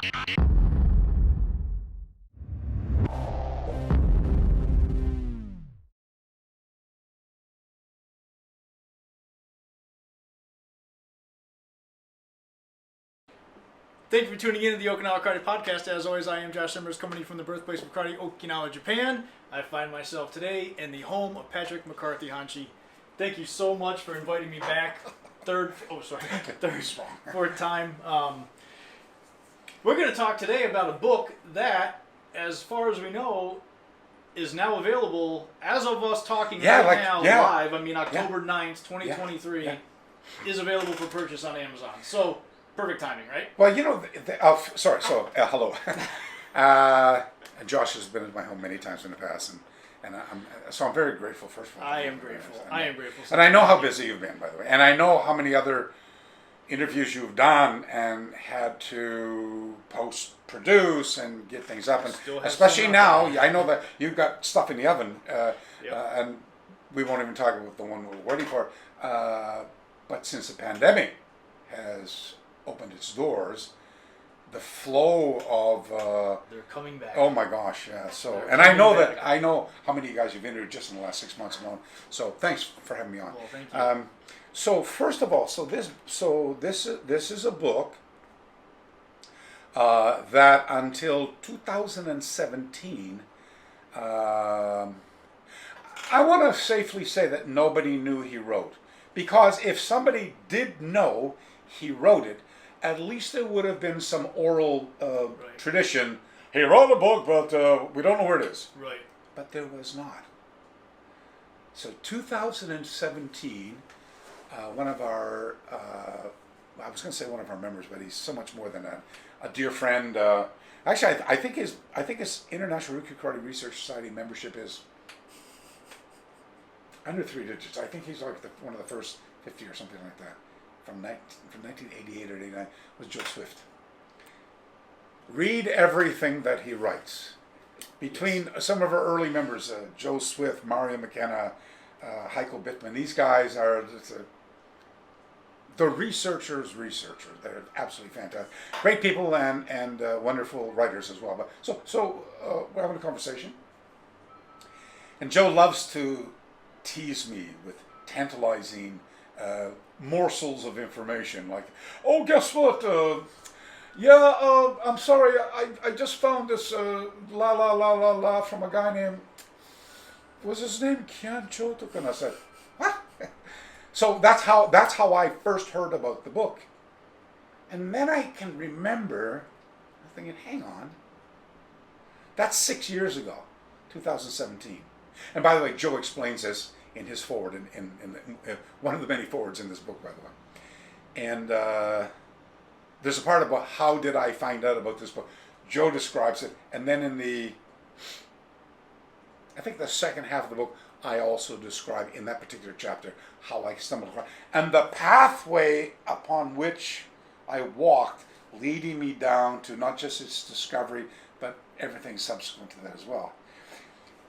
Thank you for tuning in to the Okinawa Karate Podcast. As always, I am Josh Simmers, coming from the birthplace of karate, Okinawa, Japan. I find myself today in the home of Patrick McCarthy, Hanshi. Thank you so much for inviting me back. Fourth time. We're going to talk today about a book that, as far as we know, is now available as of us talking live. I mean, October 9th, 2023, is available for purchase on Amazon. So, perfect timing, right? Well, you know, hello. Josh has been in my home many times in the past, and I'm very grateful. First of all, I am grateful. And I know how busy you've been, by the way, and I know how many other interviews you've done and had to produce and get things up, and especially now, I know that you've got stuff in the oven, and we won't even talk about the one we're waiting for. But since the pandemic has opened its doors, the flow of they're coming back. Oh my gosh, yeah. So, and I know how many of you guys you've interviewed just in the last 6 months alone. So thanks for having me on. Well, thank you. So first of all, this is a book that until 2017, I want to safely say that nobody knew he wrote, because if somebody did know he wrote it, at least there would have been some oral tradition. He wrote a book, but we don't know where it is. Right. But there was not. So 2017, one of our, I was going to say one of our members, but he's so much more than that. A dear friend. Actually, I think his International Ryukyu Karate Research Society membership is under 3 digits. I think he's like one of the first 50 or something like that. From 1988 or 89 was Joe Swift. Read everything that he writes. Between some of our early members, Joe Swift, Mario McKenna, Heiko Bittman, these guys are the researchers. They're absolutely fantastic. Great people and wonderful writers as well. But so we're having a conversation. And Joe loves to tease me with tantalizing morsels of information, like, oh, guess what? I'm sorry, I just found this la from a guy named, was his name Kyan Chotoku? And I said, what? So that's how I first heard about the book. And then I can remember thinking, hang on, that's 6 years ago, 2017. And by the way, Joe explains this in his forward, in one of the many forwards in this book, by the way. And there's a part about how did I find out about this book. Joe describes it, and then I think the second half of the book, I also describe in that particular chapter how I stumbled across, and the pathway upon which I walked, leading me down to not just its discovery, but everything subsequent to that as well.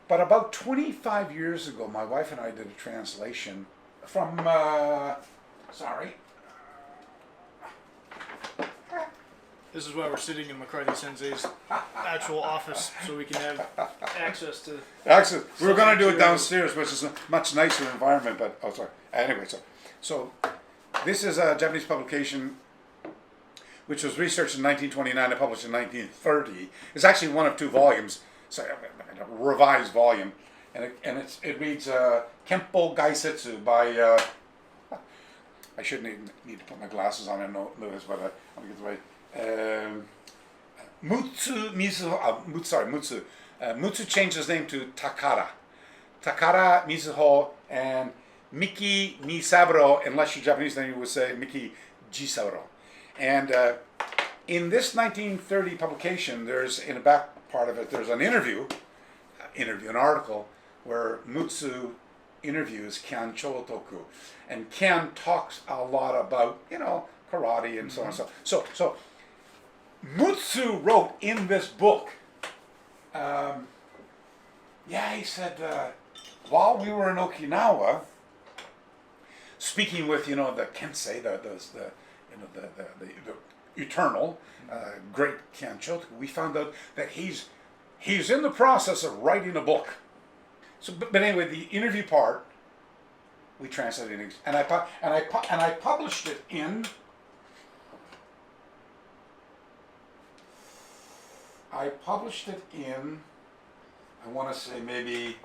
But about 25 years ago, my wife and I did a translation from, This is why we're sitting in McCarthy Sensei's actual office, so we can have access to... We were going to do it downstairs, which is a much nicer environment, but, anyway, so this is a Japanese publication which was researched in 1929 and published in 1930. It's actually one of 2 volumes. So a revised volume, and it reads Kempo Gaisetsu by I shouldn't need to put my glasses on and know this, but I'll get the right. Mutsu. Mutsu changed his name to Takara Mizuho, and Miki Misaburo, unless you're Japanese, then you would say Miki Jisaburo. And in this 1930 publication, there's in the back part of it, there's an an article where Mutsu interviews Kyan Chotoku, and Kyan talks a lot about karate and so on and so. So Mutsu wrote in this book. He said while we were in Okinawa, speaking with the Kensei, the eternal, great Kyan Chotoku, we found out that he's in the process of writing a book. So, but anyway, the interview part we translated it, and I published it in. I want to say maybe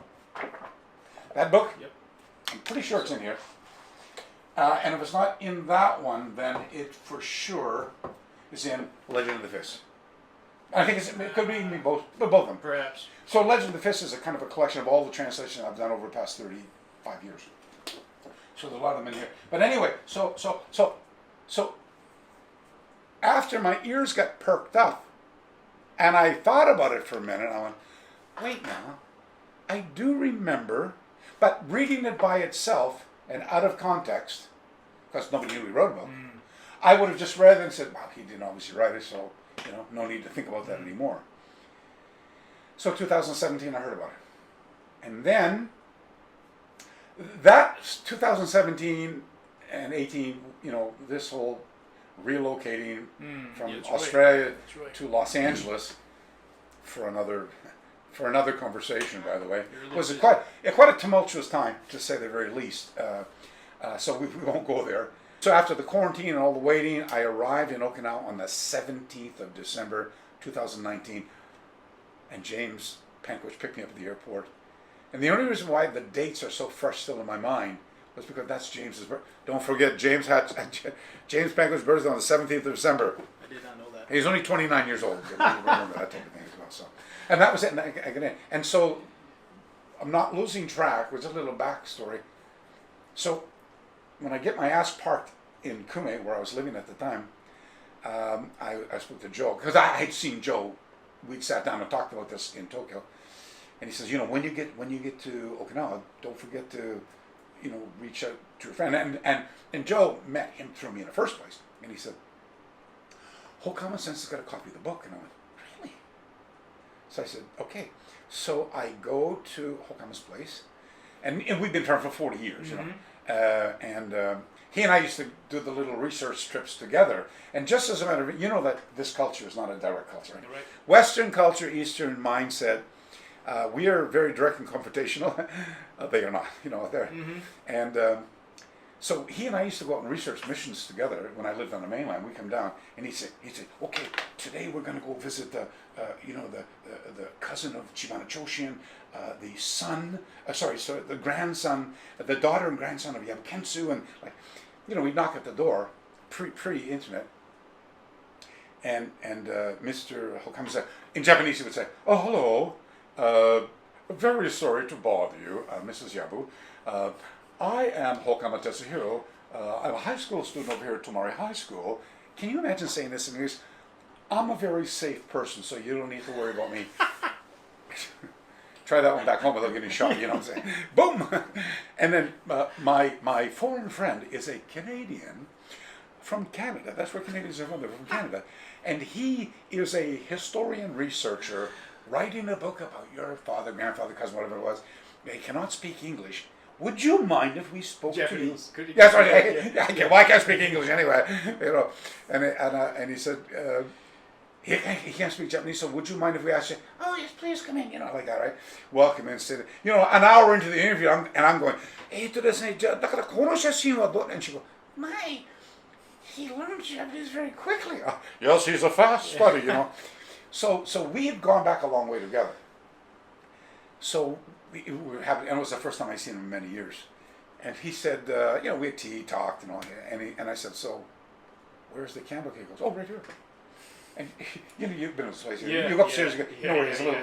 that book. Yep. I'm pretty sure it's in here. And if it's not in that one, then it for sure is in Legend of the Fist. I think it could be both of them. Perhaps. So Legend of the Fist is a kind of a collection of all the translations I've done over the past 35 years. So there's a lot of them in here. But anyway, so after my ears got perked up, and I thought about it for a minute, I went, wait now, I do remember, but reading it by itself and out of context, because nobody knew he wrote about it, I would have just read it and said, well, he didn't obviously write it, so no need to think about that anymore. So 2017, I heard about it. And then, that 2017 and 18, this whole relocating from Australia to Los Angeles for another conversation, by the way, was quite a tumultuous time, to say the very least. So we won't go there. So after the quarantine and all the waiting, I arrived in Okinawa on the 17th of December, 2019, and James Pankwich picked me up at the airport. And the only reason why the dates are so fresh still in my mind was because that's James's birthday. Don't forget, James Pankwich's birthday on the 17th of December. I did not know that. He's only 29 years old. Remember that type of thing as well. So, and that was it. And so, I'm not losing track. There's a little backstory. So, when I get my ass parked in Kume, where I was living at the time, I spoke to Joe, because I had seen Joe. We'd sat down and talked about this in Tokyo, and he says, when you get to Okinawa, don't forget to, reach out to your friend. And Joe met him through me in the first place, and he said, Hokama Sensei's got a copy of the book, and I went, really? So I said, okay. So I go to Hokama's place, and we've been friends for 40 years, he and I used to do the little research trips together. And just as a matter of, that this culture is not a direct culture. Right? Western culture, Eastern mindset, we are very direct and confrontational. They are not, they're. And so he and I used to go out and research missions together when I lived on the mainland. We come down, and he'd say, okay, today we're going to go visit the cousin of Chibana Choshin, the son, the grandson, the daughter and grandson of Yabukensu, and we'd knock at the door, pre-internet, and Mr. Hokama said, in Japanese he would say, oh, hello, very sorry to bother you, Mrs. Yabu. I am Hokama Tetsuhiro. I'm a high school student over here at Tomari High School. Can you imagine saying this in English? I'm a very safe person, so you don't need to worry about me. Try that one back home without getting shot, what I'm saying? Boom! And then my foreign friend is a Canadian from Canada. That's where Canadians are from. They're from Canada. And he is a historian researcher writing a book about your father, grandfather, cousin, whatever it was. They cannot speak English. Would you mind if we spoke Japanese. to you? Yes, well, I can't speak English anyway. And he said, he can't speak Japanese, so would you mind if we asked you, oh yes, please come in, like that, right? Welcome in, sit. An hour into the interview, I'm going, and she goes, he learned Japanese very quickly. Yes, he's a fast study, So we had gone back a long way together. So we were happy, and it was the first time I'd seen him in many years. And he said, we had tea, talked, and I said, so where's the candle? He goes, oh, right here. And you've been in this place. You go upstairs. Where he's a little.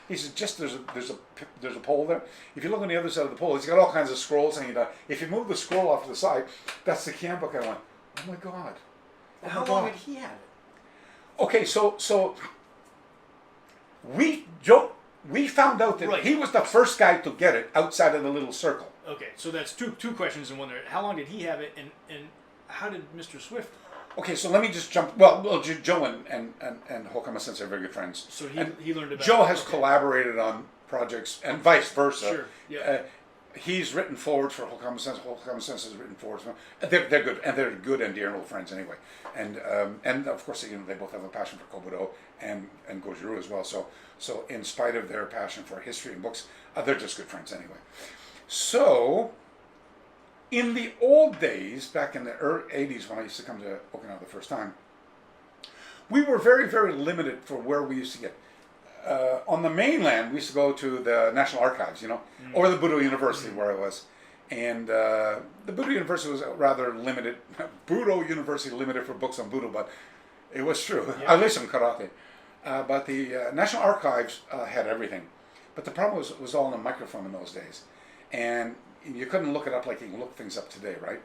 He says, just there's a pole there. If you look on the other side of the pole, he's got all kinds of scrolls hanging down. If you move the scroll off to the side, that's the Kyan book. I went, oh my god. How long did he have it? Okay, so we found out that he was the first guy to get it outside of the little circle. Okay, so that's two questions in one there. How long did he have it, and how did Mr. Swift? Okay, so let me just jump. Well, Joe and Hokama Sensei are very good friends. So he learned about. Joe has collaborated on projects and vice versa. Sure. Yeah. he's written forwards for Hokama Sensei. Hokama Sensei has written forwards. They're good, and they're good and dear and old friends anyway. And of course, they both have a passion for Kobudo and Goju-ryu as well. So in spite of their passion for history and books, they're just good friends anyway. So in the old days, back in the early 80s when I used to come to Okinawa the first time, we were very, very limited for where we used to get. On the mainland, we used to go to the National Archives, or the Budo University where I was. And the Budo University was rather limited. Budo University limited for books on Budo, but it was true, at least on karate. But the National Archives had everything. But the problem was it was all on a microfilm in those days. And you couldn't look it up like you can look things up today, right?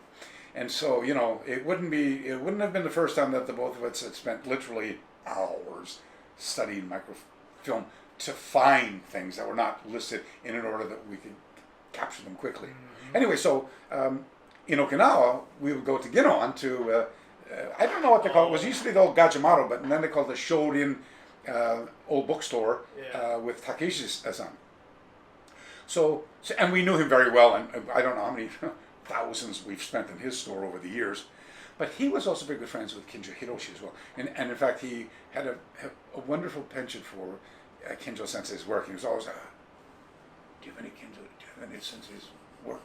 And so, it wouldn't have been the first time that the both of us had spent literally hours studying microfilm to find things that were not listed in an order that we could capture them quickly. Mm-hmm. Anyway, so in Okinawa, we would go to Ginon to, I don't know what they call it. It was used to be the old Gajimaro, but then they called it the Shorin old bookstore with Takeshi-san. So, and we knew him very well, and I don't know how many thousands we've spent in his store over the years. But he was also very good friends with Kinjo Hiroshi as well. And in fact, he had a wonderful penchant for Kinjo Sensei's work. He was always, do you have any Sensei's work,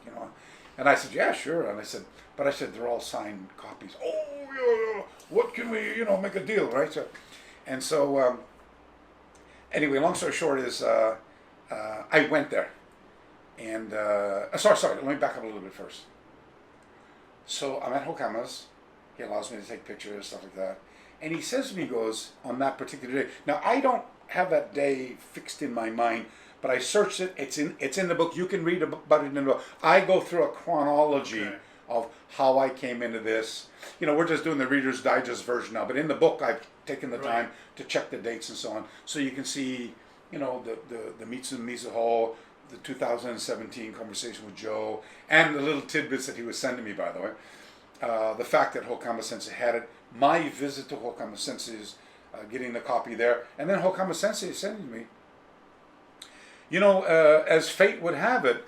And I said, yeah, sure. And I said, they're all signed copies. Oh, yeah, what can we, make a deal, right? So, anyway, long story short is, I went there. And, sorry, let me back up a little bit first. So I'm at Hokama's. He allows me to take pictures, stuff like that. And he says to me, he goes, on that particular day. Now, I don't have that day fixed in my mind, but I searched it. It's in the book. You can read about it in the book. I go through a chronology of how I came into this. We're just doing the Reader's Digest version now, but in the book, I've taken the time to check the dates and so on. So you can see, the Mitsu Mizuho, the 2017 conversation with Joe, and the little tidbits that he was sending me, by the way. The fact that Hokama Sensei had it, my visit to Hokama Sensei's, getting the copy there, and then Hokama Sensei sending me. As fate would have it,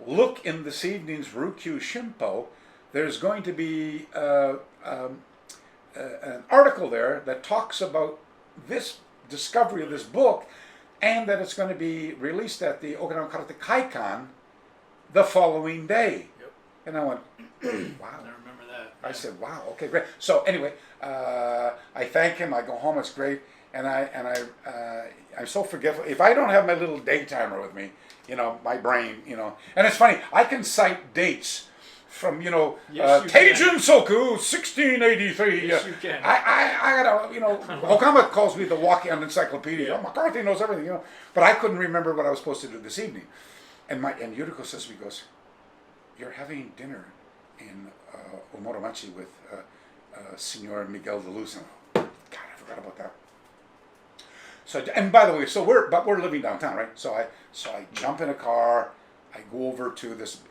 look in this evening's Ryukyu Shimpo, there's going to be an article there that talks about this discovery of this book, and that it's going to be released at the Okinawa Karate Kaikan the following day. Yep. And I went, wow. I remember that. I said, wow, okay, great. So anyway, I thank him. I go home. It's great. And I'm so forgetful. If I don't have my little day timer with me, my brain, And it's funny. I can cite dates from, Teijin Soku, 1683. Yes, you can. I gotta, Hokama calls me the walking encyclopedia. Yeah. McCarthy knows everything, But I couldn't remember what I was supposed to do this evening. And Yuriko says to me, goes, you're having dinner in Omoromachi with Senor Miguel de Luz. God, I forgot about that. So, and by the way, we're living downtown, right? So I jump in a car, I go over to this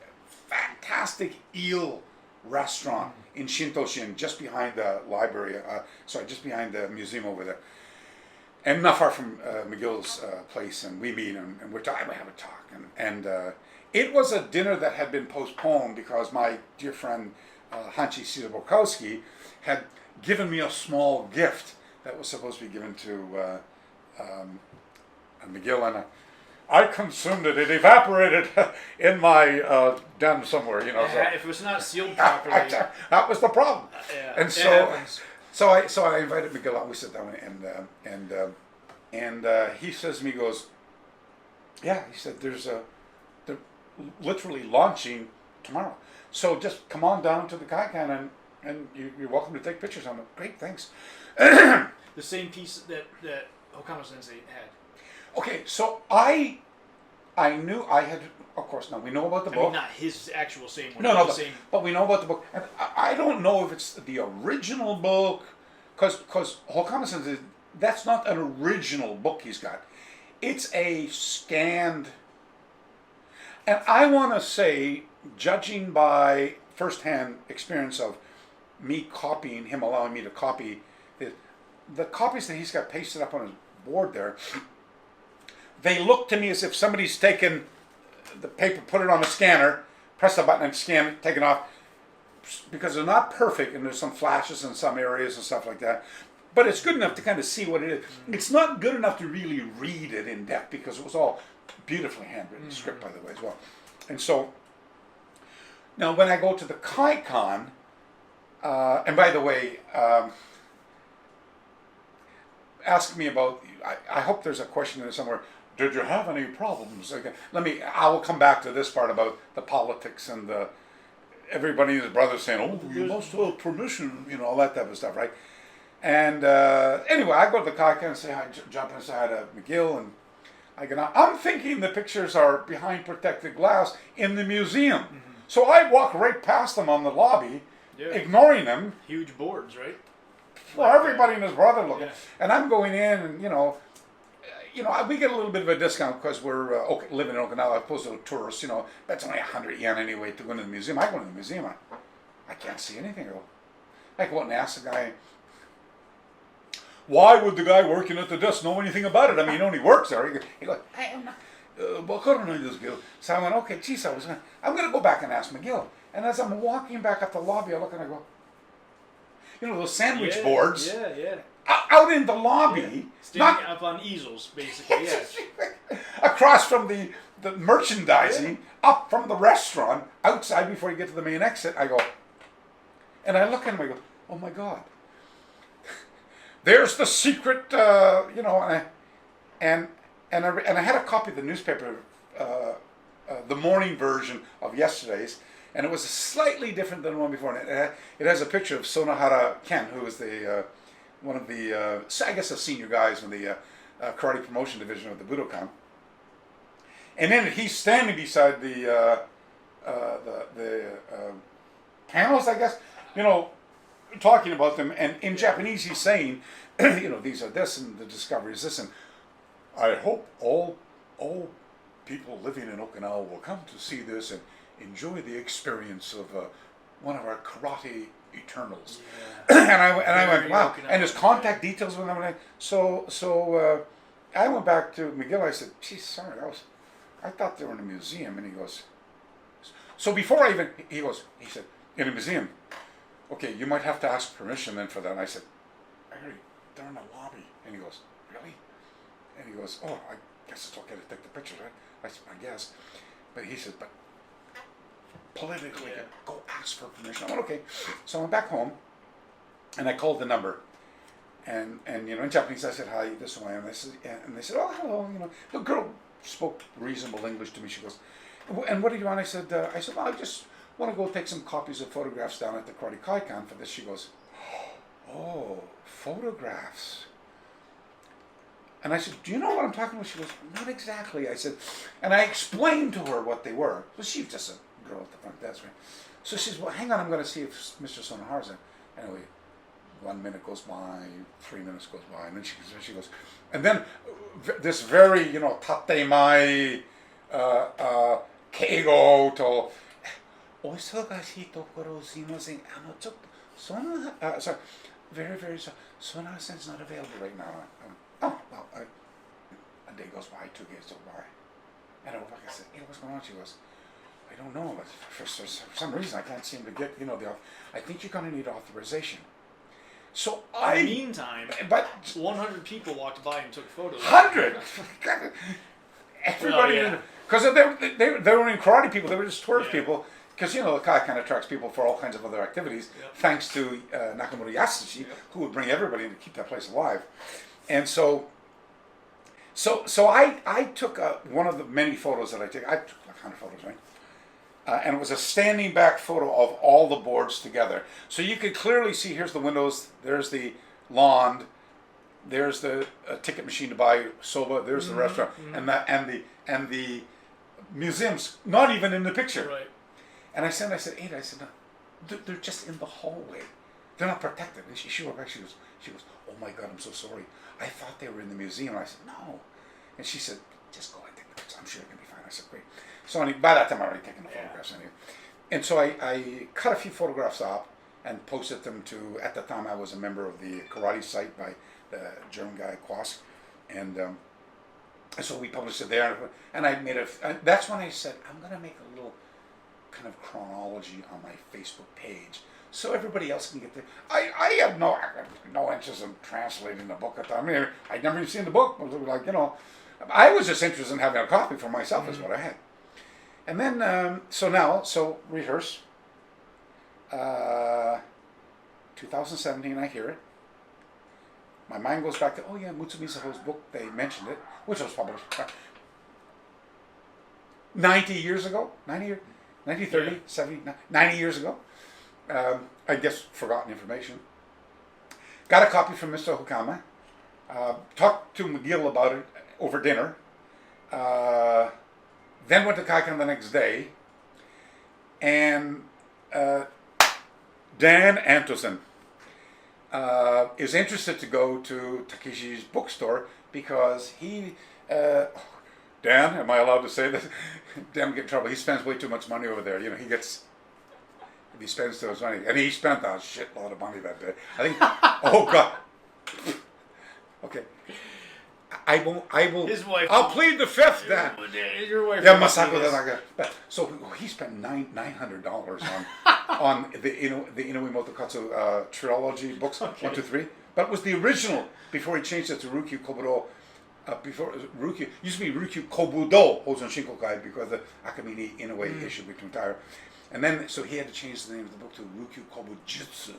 fantastic eel restaurant in Shintoshin, just behind the library, just behind the museum over there. And not far from Miguel's place, and we meet, and we have a talk. And it was a dinner that had been postponed because my dear friend Hanshi Borkowski had given me a small gift that was supposed to be given to Miguel, and I consumed it. It evaporated in my den somewhere, So. If it was not sealed properly, that was the problem. And so I invited Miguel out. We sit down, and he says to me, he goes, yeah. He said, they're literally launching tomorrow. So just come on down to the Kaikan, and you're welcome to take pictures. I'm like, great, thanks. The same piece that Hokama Sensei had. Okay, so I knew I had, of course, now we know about the book. I mean, not his actual same one. No, but we know about the book. And I don't know if it's the original book, because Hokama Sensei, that's not an original book he's got. It's a scanned, and I want to say, judging by first-hand experience of me copying, him allowing me to copy, the copies that he's got pasted up on his board there, they look to me as if somebody's taken the paper, put it on the scanner, press the button and scan it, take it off. Because they're not perfect and there's some flashes in some areas and stuff like that. But it's good enough to kind of see what it is. It's not good enough to really read it in depth because it was all beautifully handwritten script, by the way, as well. And so, now when I go to the Kaikon, and by the way, ask me about, I hope there's a question in there somewhere, did you have any problems? Okay, I will come back to this part about the politics and the, everybody and his brother saying, oh, you must have permission, all that type of stuff, right? And anyway, I go to the Kaikon and say hi, jump inside to McGill, and I get on. I'm thinking the pictures are behind protected glass in the museum. So I walk right past them on the lobby, ignoring them. Huge boards, right? For everybody and his brother looking. Yeah. And I'm going in, and we get a little bit of a discount because we're living in Okinawa, opposed to tourists. That's only 100 yen anyway to go into the museum. I go into the museum, I can't see anything. I go out and ask the guy, why would the guy working at the desk know anything about it? I mean, he only works there. He goes, so I went, okay, geez, I'm going to go back and ask McGill. And as I'm walking back up the lobby, I look and I go, those sandwich boards out in the lobby. Standing up on easels, basically, across from the merchandising, up from the restaurant, outside before you get to the main exit. I go, and I look at him, I go, oh my God. There's the secret, and I had a copy of the newspaper, the morning version of yesterday's, and it was slightly different than the one before. And it has a picture of Sonohara Ken, who was the one of the, I guess, the senior guys in the karate promotion division of the Budokan. And then he's standing beside the panels, I guess, talking about them, and in Japanese he's saying, these are this, and the discovery is this, and I hope all people living in Okinawa will come to see this and enjoy the experience of one of our karate eternals. Yeah. and I went, wow. Okinawa. And his contact details with them. So I went back to McGill. I said, geez, sorry, I thought they were in a museum. And he goes, so before he said, in a museum. Okay, you might have to ask permission then for that. And I said, Harry, they're in the lobby. And he goes, really? And he goes, oh, I guess it's okay to take the pictures, right? I said, I guess. But he said, but politically, go ask for permission. I went, okay. So I went back home, and I called the number. And in Japanese, I said, hi, this is who I am. And they said, oh, hello. The girl spoke reasonable English to me. She goes, and what do you want? I said, well, I just want to go take some copies of photographs down at the Karate Kaikon for this. She goes, oh, photographs. And I said, do you know what I'm talking about? She goes, not exactly. I said, and I explained to her what they were. So she's just a girl at the front desk, right? So she says, well, hang on, I'm going to see if Mr. Sonohara's in. Anyway, 1 minute goes by, 3 minutes goes by, and then she goes, and then this very, tatemae, keigo to, お忙しいところすいません。ちょっとそんな sorry, very very sorry. Sonohara Sensei's not available right now. Oh well, a day goes by, 2 days go by, and I went back and said, hey, what's going on? She goes, I don't know, but for some reason I can't seem to get I think you're going to need authorization. So in the meantime, but 100 people walked by and took photos. 100. Everybody, because they were in karate people. They were just tourist people. Because the Kai kind of attracts people for all kinds of other activities, thanks to Nakamura Yasushi, who would bring everybody in to keep that place alive. And so I took one of the many photos that I took. I took like 100 photos, right? And it was a standing back photo of all the boards together. So you could clearly see, here's the windows, there's the lawn, there's the ticket machine to buy soba, there's the restaurant, and the museum's not even in the picture. Right. And I said, Ada, no, they're just in the hallway. They're not protected. And she went back, she goes, oh my God, I'm so sorry. I thought they were in the museum. And I said, no. And she said, just go and take the pictures. I'm sure it can be fine. I said, great. So by that time, I already taken the photographs anyway. And so I cut a few photographs up and posted them to, at the time I was a member of the karate site by the German guy, Quas. And And so we published it there, and I made that's when I said, I'm going to make a little kind of chronology on my Facebook page, so everybody else can get the. I have no interest in translating the book at the time. I mean, I'd never even seen the book. Like, you know, I was just interested in having a copy for myself. Is what I had. And then so rehearse. 2017, I hear it. My mind goes back to, oh yeah, Mutsumi Misaho's book. They mentioned it, which was published 90 years ago. 90 30, 70, 90 years ago. I guess forgotten information. Got a copy from Mr. Hokama. Talked to McGill about it over dinner. Then went to Kaikan the next day. And Dan Antosin is interested to go to Takeshi's bookstore because he... Dan, am I allowed to say this? Dan will get in trouble. He spends way too much money over there. You know, he spends too much money. And he spent a shitload of money that day. I think, oh God. Okay. I will. His wife. I'll plead the fifth, Dan. Your wife. Yeah, Masako. So he spent $900 on the Inoue Motokatsu trilogy books, okay. 1, 2, 3. But it was the original before he changed it to Ryukyu Kobudo. Before Ryukyu used to be Ryukyu Kobudo Hosen Shinkokai because the Akamine Inoue issue between Taira. And then so he had to change the name of the book to Ryukyu Kobujutsu.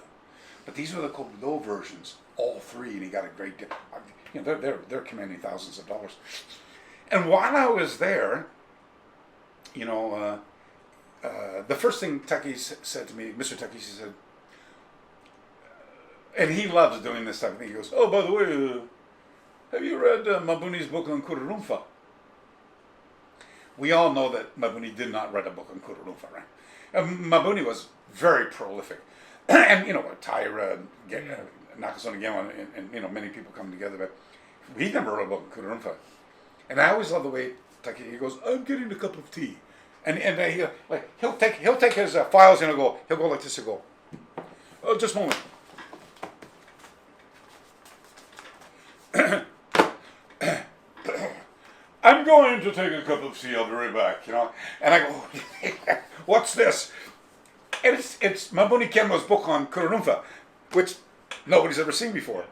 But these were the Kobudo versions, all three, and he got a great deal. You know, they're commanding thousands of dollars. And while I was there, you know, the first thing Takeshi said to me, Mr. Takeshi said, and he loves doing this type of thing. He goes, "Oh, by the way, have you read Mabuni's book on Kururunfa?" We all know that Mabuni did not write a book on Kururunfa, right? Mabuni was very prolific, and you know, Taira, Nakasone Gemma, and you know, many people come together, but he never wrote a book on Kururunfa. And I always love the way Takeshi goes, "I'm getting a cup of tea," and he'll take his files and he'll go like this. He'll go, "Oh, just a moment." I'm going to take a cup of tea. I'll be right back. You know, and I go, "What's this?" And it's Mabuni Kenmo's book on Kururunfa, which nobody's ever seen before.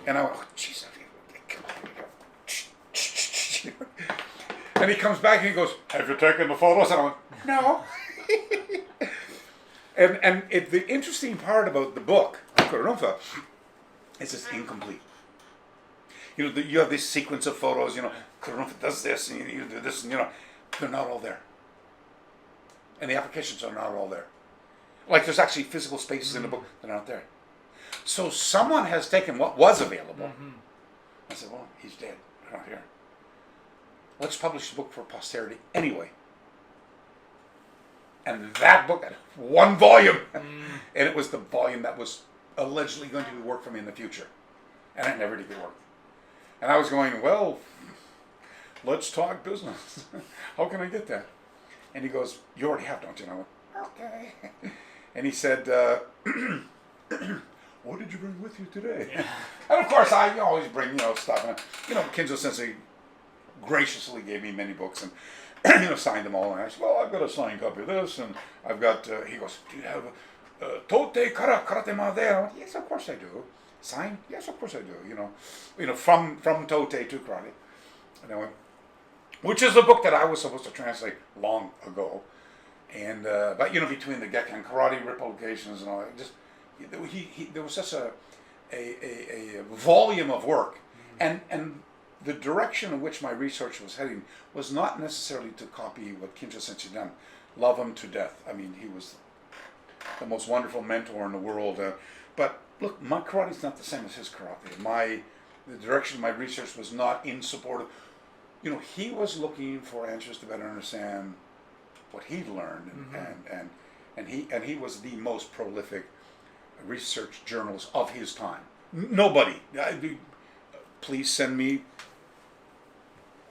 And I went, "Oh, jeez." And he comes back and he goes, "Have you taken the photos?" And I went, "No." and the interesting part about the book on Kururunfa is it's incomplete. You know, you have this sequence of photos, you know, Kururunfa does this, and you do this, and you know, they're not all there. And the applications are not all there. Like there's actually physical spaces in the book that are not there. So someone has taken what was available. I said, "Well, he's dead. They're not here. Let's publish the book for posterity anyway." And that book had one volume. And it was the volume that was allegedly going to be work for me in the future. And it never did get work. And I was going, "Well, let's talk business. How can I get that?" And he goes, "You already have, don't you?" And I went, "Okay." And he said, "What did you bring with you today?" Yeah. And of course, I always bring, you know, stuff. And, you know, Kensei Sensei graciously gave me many books and, you know, signed them all. And I said, "Well, I've got a signed copy of this. And I've got," he goes, "Do you have Tote Kara Karate Ma there?" I went, "Yes, of course I do." "Signed?" "Yes, of course I do." You know, from Tote to karate. And I went, which is a book that I was supposed to translate long ago. And but you know, between the Gekkan Karate republications and all that, just there was such a volume of work, and the direction in which my research was heading was not necessarily to copy what Kensei Sensei done. Love him to death. I mean, he was the most wonderful mentor in the world. But look, my karate is not the same as his karate. The direction of my research was not in support of. You know, he was looking for answers to better understand what he'd learned, and he was the most prolific research journalist of his time. Nobody. Please send me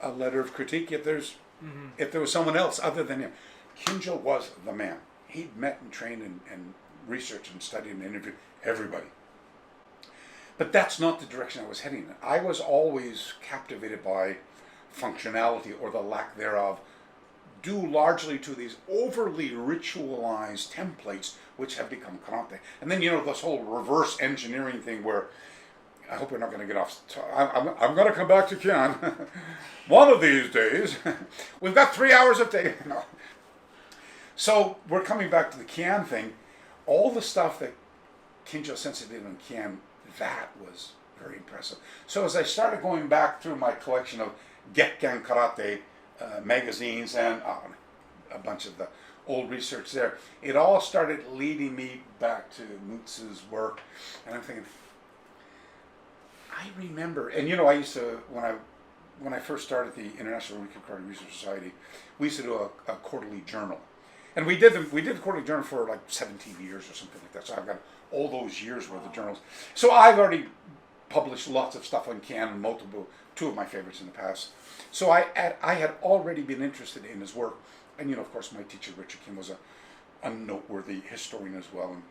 a letter of critique if there was someone else other than him. Kinjo was the man. He'd met and trained and researched and studied and interviewed everybody. But that's not the direction I was heading in. I was always captivated by functionality or the lack thereof due largely to these overly ritualized templates which have become karate. And then, this whole reverse engineering thing where, I hope we're not going to get off. I'm going to come back to Kyan. One of these days. We've got 3 hours of day. No. So we're coming back to the Kyan thing. All the stuff that Kinjo Sensei did in Kyan, that was very impressive. So as I started going back through my collection of Gekkan Karate magazines and a bunch of the old research there, it all started leading me back to Mutsu's work. And I'm thinking, I remember, and I used to, when I first started the International Karate Research Society, we used to do a quarterly journal. And we did the quarterly journal for like 17 years or something like that. So I've got all those years worth of journals. So I've already published lots of stuff on Kyan and two of my favorites in the past. So I had already been interested in his work. And of course, my teacher, Richard Kim, was a noteworthy historian as well. And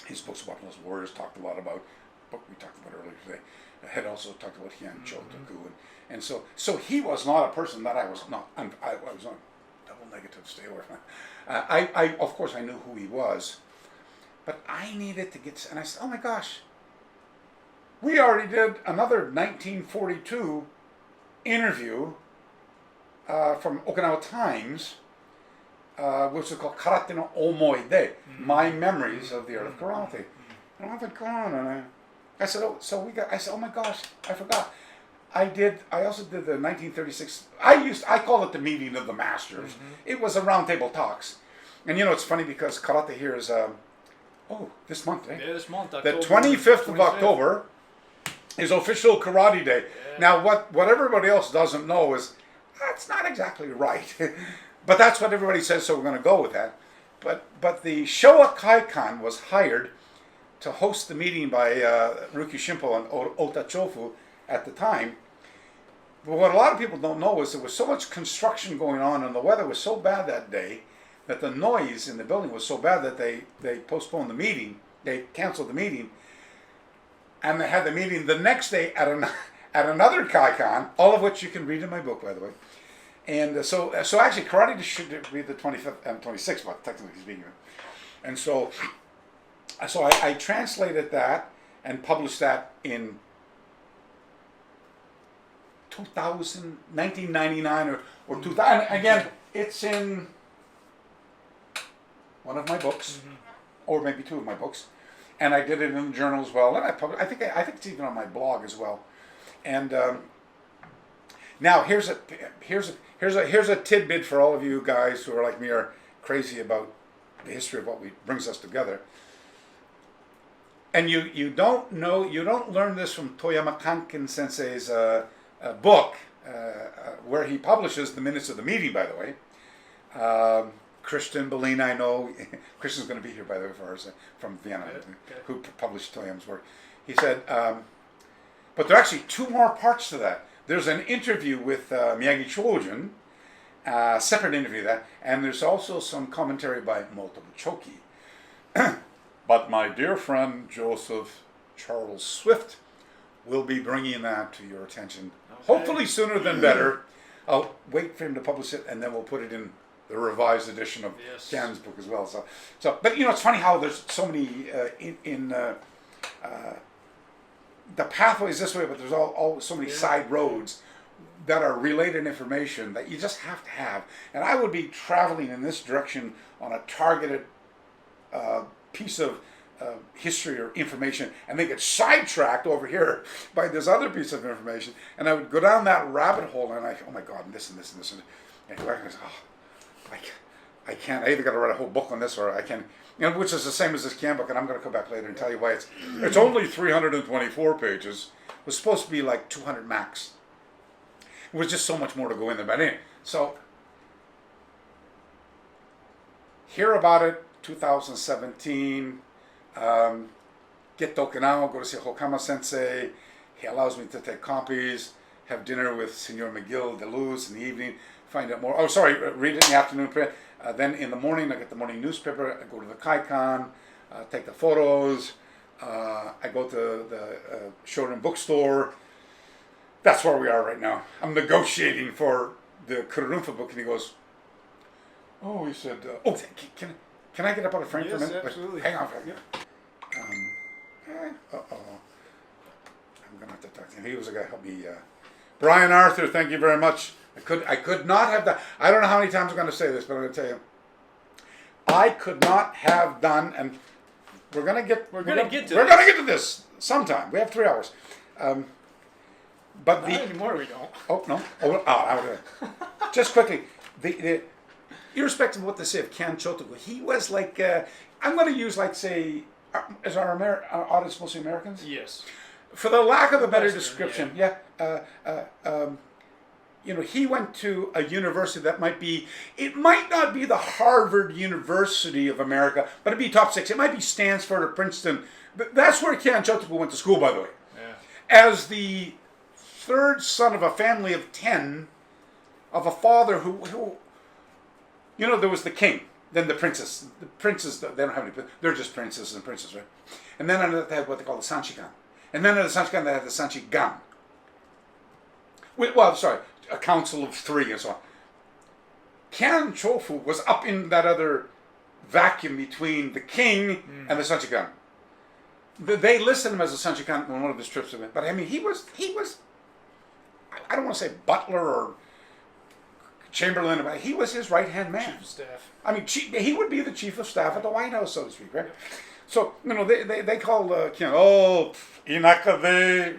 his books about those warriors talked a lot about, book we talked about earlier today, had also talked about Kyan Chotoku. And so he was not a person that I was not double negative, stay away from. I of course I knew who he was, but I needed to get, and I said, oh my gosh, we already did another 1942 interview from Okinawa Times, which was called Karate no Omoide, My Memories of the Art of Karate. And I went, gone, and I said, oh my gosh, I forgot. I also did the 1936, I call it the meeting of the masters. It was a roundtable talks. And it's funny because karate here is, this month, eh? Yeah, this month, The 25th of October is official Karate Day. Yeah. Now, what everybody else doesn't know is, that's not exactly right. But that's what everybody says, so we're going to go with that. But the Showa Kaikan was hired to host the meeting by Ryukyu Shimpo and Ota Chofu at the time. But what a lot of people don't know is there was so much construction going on and the weather was so bad that day that the noise in the building was so bad that they postponed the meeting. They canceled the meeting. And they had the meeting the next day at another Kaikan, all of which you can read in my book, by the way. And so actually, Karate should be the 25th and 26th, but technically speaking. And so I translated that and published that in 1999 or 2000. Again, it's in one of my books, or maybe two of my books, and I did it in the journal as well. And I think it's even on my blog as well. And now here's a tidbit for all of you guys who are like me, are crazy about the history of what brings us together. And you don't learn this from Toyama Kanken Sensei's book, where he publishes the minutes of the meeting, by the way. Christian Bellina, I know, Christian's going to be here, by the way, from Vienna, who published Toyama's work. He said, but there are actually two more parts to that. There's an interview with Miyagi Chojun, separate interview that, and there's also some commentary by Motobu Choki. But my dear friend Joseph Charles Swift will be bringing that to your attention, hopefully sooner than better. I'll wait for him to publish it, and then we'll put it in the revised edition of Kyan's book as well. So, but it's funny how there's so many the pathway is this way, but there's all so many side roads that are related information that you just have to have. And I would be traveling in this direction on a targeted piece of history or information, and they get sidetracked over here by this other piece of information, and I would go down that rabbit hole, and oh my God, and this and this and this, and I can't. I either got to write a whole book on this, or I can, which is the same as this Kyan book, and I'm going to come back later and tell you why it's only 324 pages. It was supposed to be like 200 max. It was just so much more to go in there. But anyway, so hear about it, 2017. Get to Okinawa, go to see Hokama Sensei. He allows me to take copies, have dinner with Senor McGill de Luz in the evening, find out more. Oh, sorry, read it in the afternoon. Then in the morning, I get the morning newspaper. I go to the Kaikan, take the photos. I go to the Shorin bookstore. that's where we are right now. I'm negotiating for the Kurumfa book, and he goes, oh, he said, oh, can I get up out of frame for a minute? Yes, absolutely. Hang on for a second. Uh-oh. I'm going to have to talk to him. He was a guy who helped me. Brian Arthur, thank you very much. I could not have done, I don't know how many times I'm going to say this, but I'm going to tell you. I could not have done, and we're going to get to this sometime. We have 3 hours. But not anymore, we don't. Oh, no. Just quickly, irrespective of what they say of Kyan Chotoku, he was like, I'm going to use, like, say, is our audience mostly Americans? Yes. For the lack of a better description, he went to a university that it might not be the Harvard University of America, but it'd be top 6. It might be Stanford or Princeton. That's where Kyan Chotoku went to school, by the way. Yeah. As the third son of a family of 10, of a father who there was the king, then the princess. The princes, they don't have any, they're just princesses and princes, right? And then under that they had what they call the Sanshikan. And then under the Sanshikan they had the Sanshigan. A council of 3 and so on. Kyan Chofu was up in that other vacuum between the king and the Sanshikan. They listed him as a Sanshikan on one of his trips with him. But I mean, he was, I don't want to say butler or chamberlain, but he was his right-hand man. Chief of staff. I mean, he would be the chief of staff at the White House, so to speak, right? So, they call Kyan, Inakade,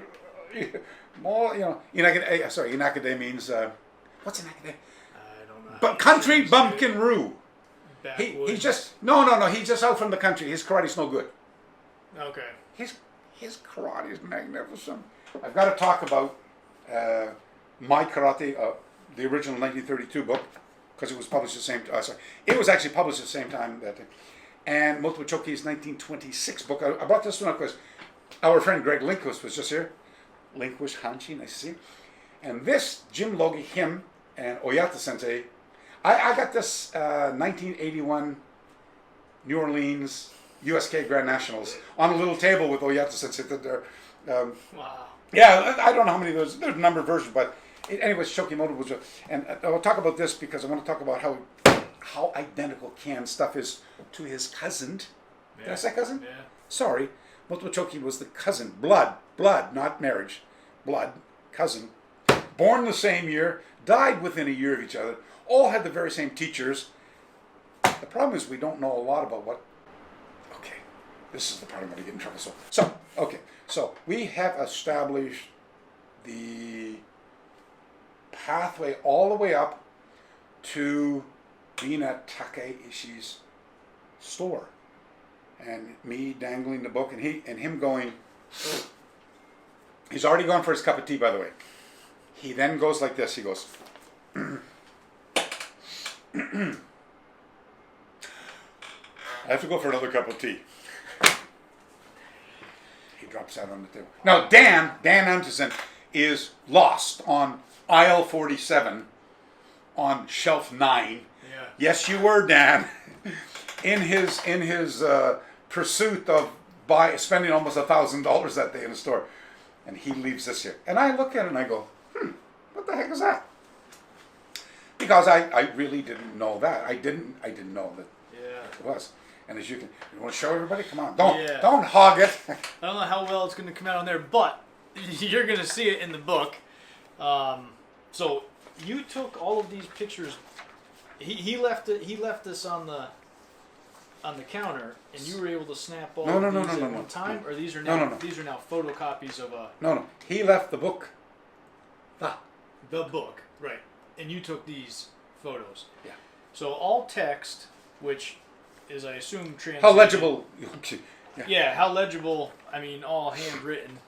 more, Inakade means, what's Inakade? I don't know. But country bumpkin-roo. He's just, he's just out from the country. His karate's no good. Okay. His karate is magnificent. I've got to talk about my karate, the original 1932 book, because it was published at the same time. It was actually published at the same time that, and Motobu Choki's 1926 book. I brought this one up because our friend Greg Linquist was just here. Linquist Hanshi, nice to see. And this, Jim Logie, him, and Oyata Sensei. I got this 1981 New Orleans USK Grand Nationals on a little table with Oyata Sensei. Wow. Yeah, I don't know how many of those. There's a number of versions, but anyways, Shokimoto was. And I'll talk about this because I want to talk about how identical Kyan stuff is to his cousin. Yeah. Did I say cousin? Yeah. Sorry. Motochoki was the cousin. Blood, not marriage. Blood, cousin. Born the same year, died within a year of each other. All had the very same teachers. The problem is we don't know a lot about what... Okay, this is the part I'm going to get in trouble. So we have established the pathway all the way up to being at Takeishi's store. And me dangling the book, and him going, he's already gone for his cup of tea, by the way. He then goes like this, he goes, I have to go for another cup of tea. He drops that on the table. Now, Dan Anderson is lost on aisle 47 on shelf 9. Yeah. Yes, you were, Dan. In his pursuit of spending almost $1,000 that day in the store, and he leaves this here, and I look at it and I go, what the heck is that? Because I really didn't know that. I didn't know that it was. And as you want to show everybody? Come on, don't hog it. I don't know how well it's going to come out on there, but you're going to see it in the book. So you took all of these pictures. He left this on the counter, and you were able to snap all of these at one time, or these are now these are now photocopies of a. No. He left the book. The book, right? And you took these photos. Yeah. So all text, which is, I assume, translated. How legible? Yeah, how legible. I mean, all handwritten.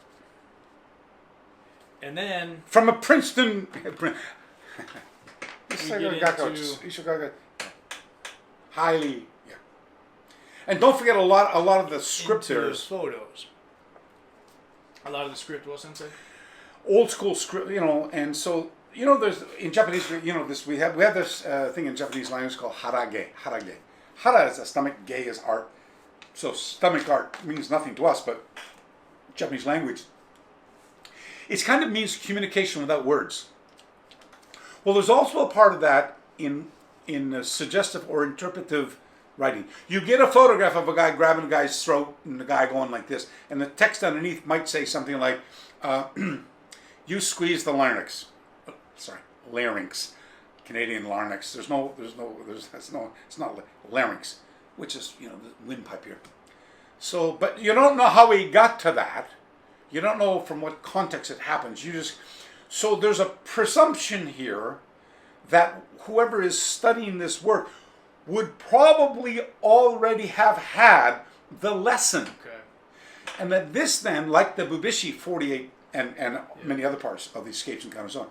And then from a Princeton. Highly. Yeah. And don't forget a lot of the script there is photos. A lot of the script was Sensei. Old school script, and so there's in Japanese, we have this thing in Japanese language called harage. Hara is a stomach, ge is art. So stomach art means nothing to us, but Japanese language It kind of means communication without words. Well, there's also a part of that in suggestive or interpretive writing. You get a photograph of a guy grabbing a guy's throat and the guy going like this, and the text underneath might say something like, "You squeeze the larynx." Larynx. Canadian larynx. It's not larynx, which is the windpipe here. So, but you don't know how he got to that. You don't know from what context it happens. So there's a presumption here that whoever is studying this work would probably already have had the lesson. Okay. And that this then, like the Bubishi 48 and many other parts of the escapes and counters on,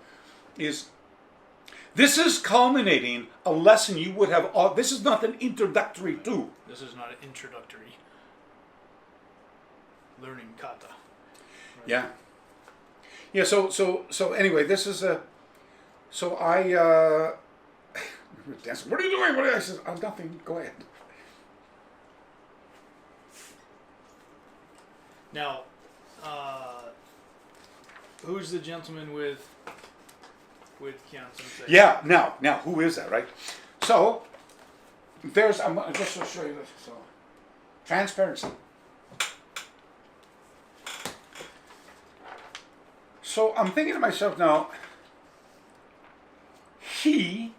this is culminating a lesson you would have. This is not an introductory to. This is not an introductory learning kata. Right? Yeah. Yeah. So anyway, this is a. So I. Dancing. What are you doing? I said, "I'm nothing. Go ahead." Now, who's the gentleman with Kyan Sensei? Yeah. Now, who is that? Right. So there's. I'm just to show you this. So transparency. So I'm thinking to myself now. He.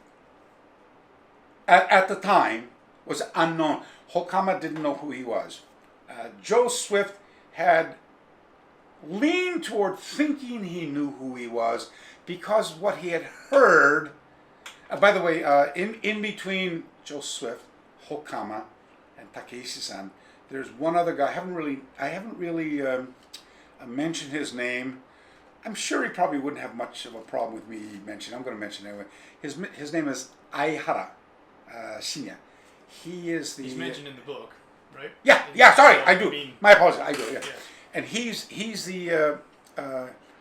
At the time, was unknown. Hokama didn't know who he was. Joe Swift had leaned toward thinking he knew who he was because what he had heard. By the way, in between Joe Swift, Hokama, and Takeishi-san, there's one other guy. I haven't really mentioned his name. I'm sure he probably wouldn't have much of a problem with me mentioning. I'm going to mention it anyway. His name is Aihara. Shinya. He's mentioned in the book, right? Yeah. Sorry, I do. My apologies. I do. Yeah. And he's the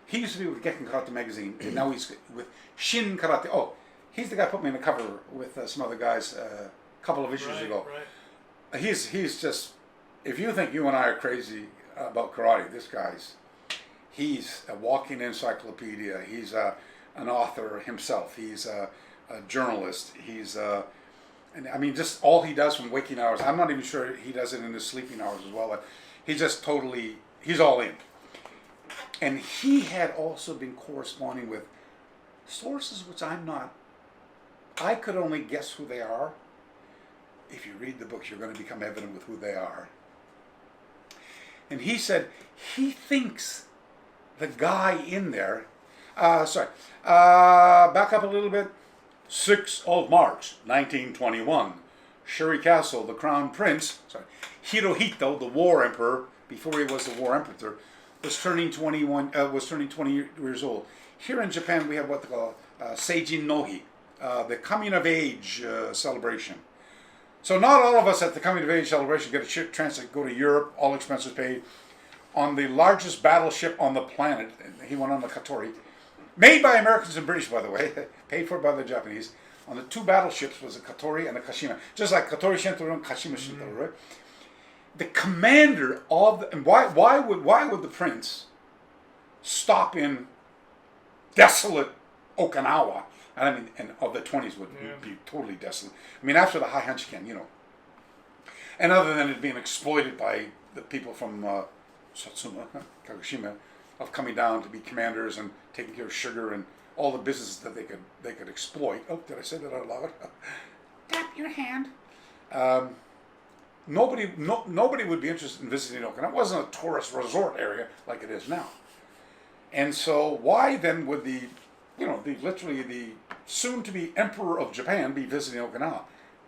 he used to be with Gekken Karate magazine, and now he's with Shin Karate. Oh, he's the guy who put me in the cover with some other guys a couple of issues ago. Right. He's just. If you think you and I are crazy about karate, this guy's. He's a walking encyclopedia. He's an author himself. He's a journalist. He's and I mean, just all he does from waking hours. I'm not even sure he does it in his sleeping hours as well. But he's just totally, he's all in. And he had also been corresponding with sources which I could only guess who they are. If you read the books, you're going to become evident with who they are. And he said he thinks the guy in there, back up a little bit. 6th of March, 1921, Shuri Castle, the Crown Prince, Hirohito, the War Emperor, before he was the War Emperor, was turning 20 years old. Here in Japan, we have what they call Seijin Nohi, the coming of age celebration. So not all of us at the coming of age celebration get a chance to go to Europe, all expenses paid, on the largest battleship on the planet. He went on the Katori. Made by Americans and British, by the way, paid for by the Japanese. On the two battleships was a Katori and a Kashima. Just like Katori Shintaro and Kashima Shintaro, right? The commander of and why would the prince stop in desolate Okinawa? And I mean, and of the 20s would be totally desolate. I mean, after the high Hanshi, and other than it being exploited by the people from Satsuma, Kagoshima, of coming down to be commanders and taking care of sugar and all the businesses that they could exploit. Oh, did I say that out loud? Tap your hand. Nobody would be interested in visiting Okinawa. It wasn't a tourist resort area like it is now. And so why then would the soon-to-be Emperor of Japan be visiting Okinawa?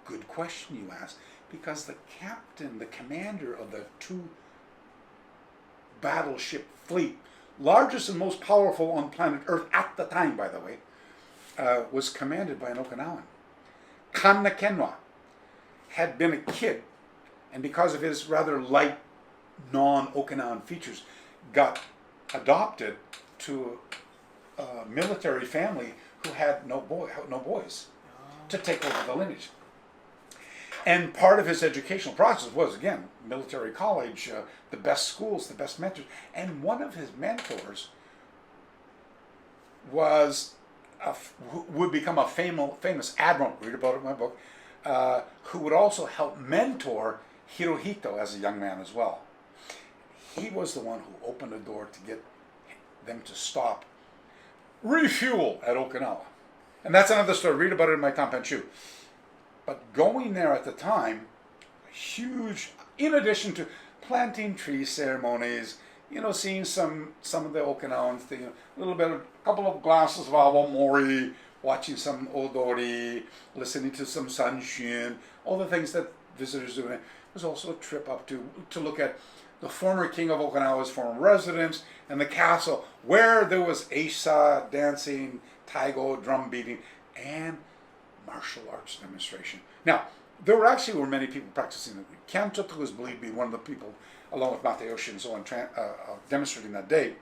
Good question, you ask. Because the captain, the commander of the two battleship fleet, largest and most powerful on planet Earth at the time, by the way, was commanded by an Okinawan. Kanna Kenwa had been a kid, and because of his rather light, non-Okinawan features, got adopted to a military family who had no boys to take over the lineage. And part of his educational process was, again, military college, the best schools, the best mentors. And one of his mentors was would become a famous admiral. Read about it in my book. Who would also help mentor Hirohito as a young man as well. He was the one who opened the door to get them to stop refuel at Okinawa. And that's another story. Read about it in my Tanpenchu. But going there at the time, huge, in addition to planting tree ceremonies, seeing some of the Okinawans, a couple of glasses of awamori, watching some odori, listening to some sanshin, all the things that visitors do. It was also a trip up to look at the former king of Okinawa's former residence and the castle, where there was eisa, dancing, taigo, drum beating, and martial arts demonstration. Now, there were many people practicing it. Kyan Chotoku is believed to be one of the people, along with Matayoshi and so on, demonstrating that day.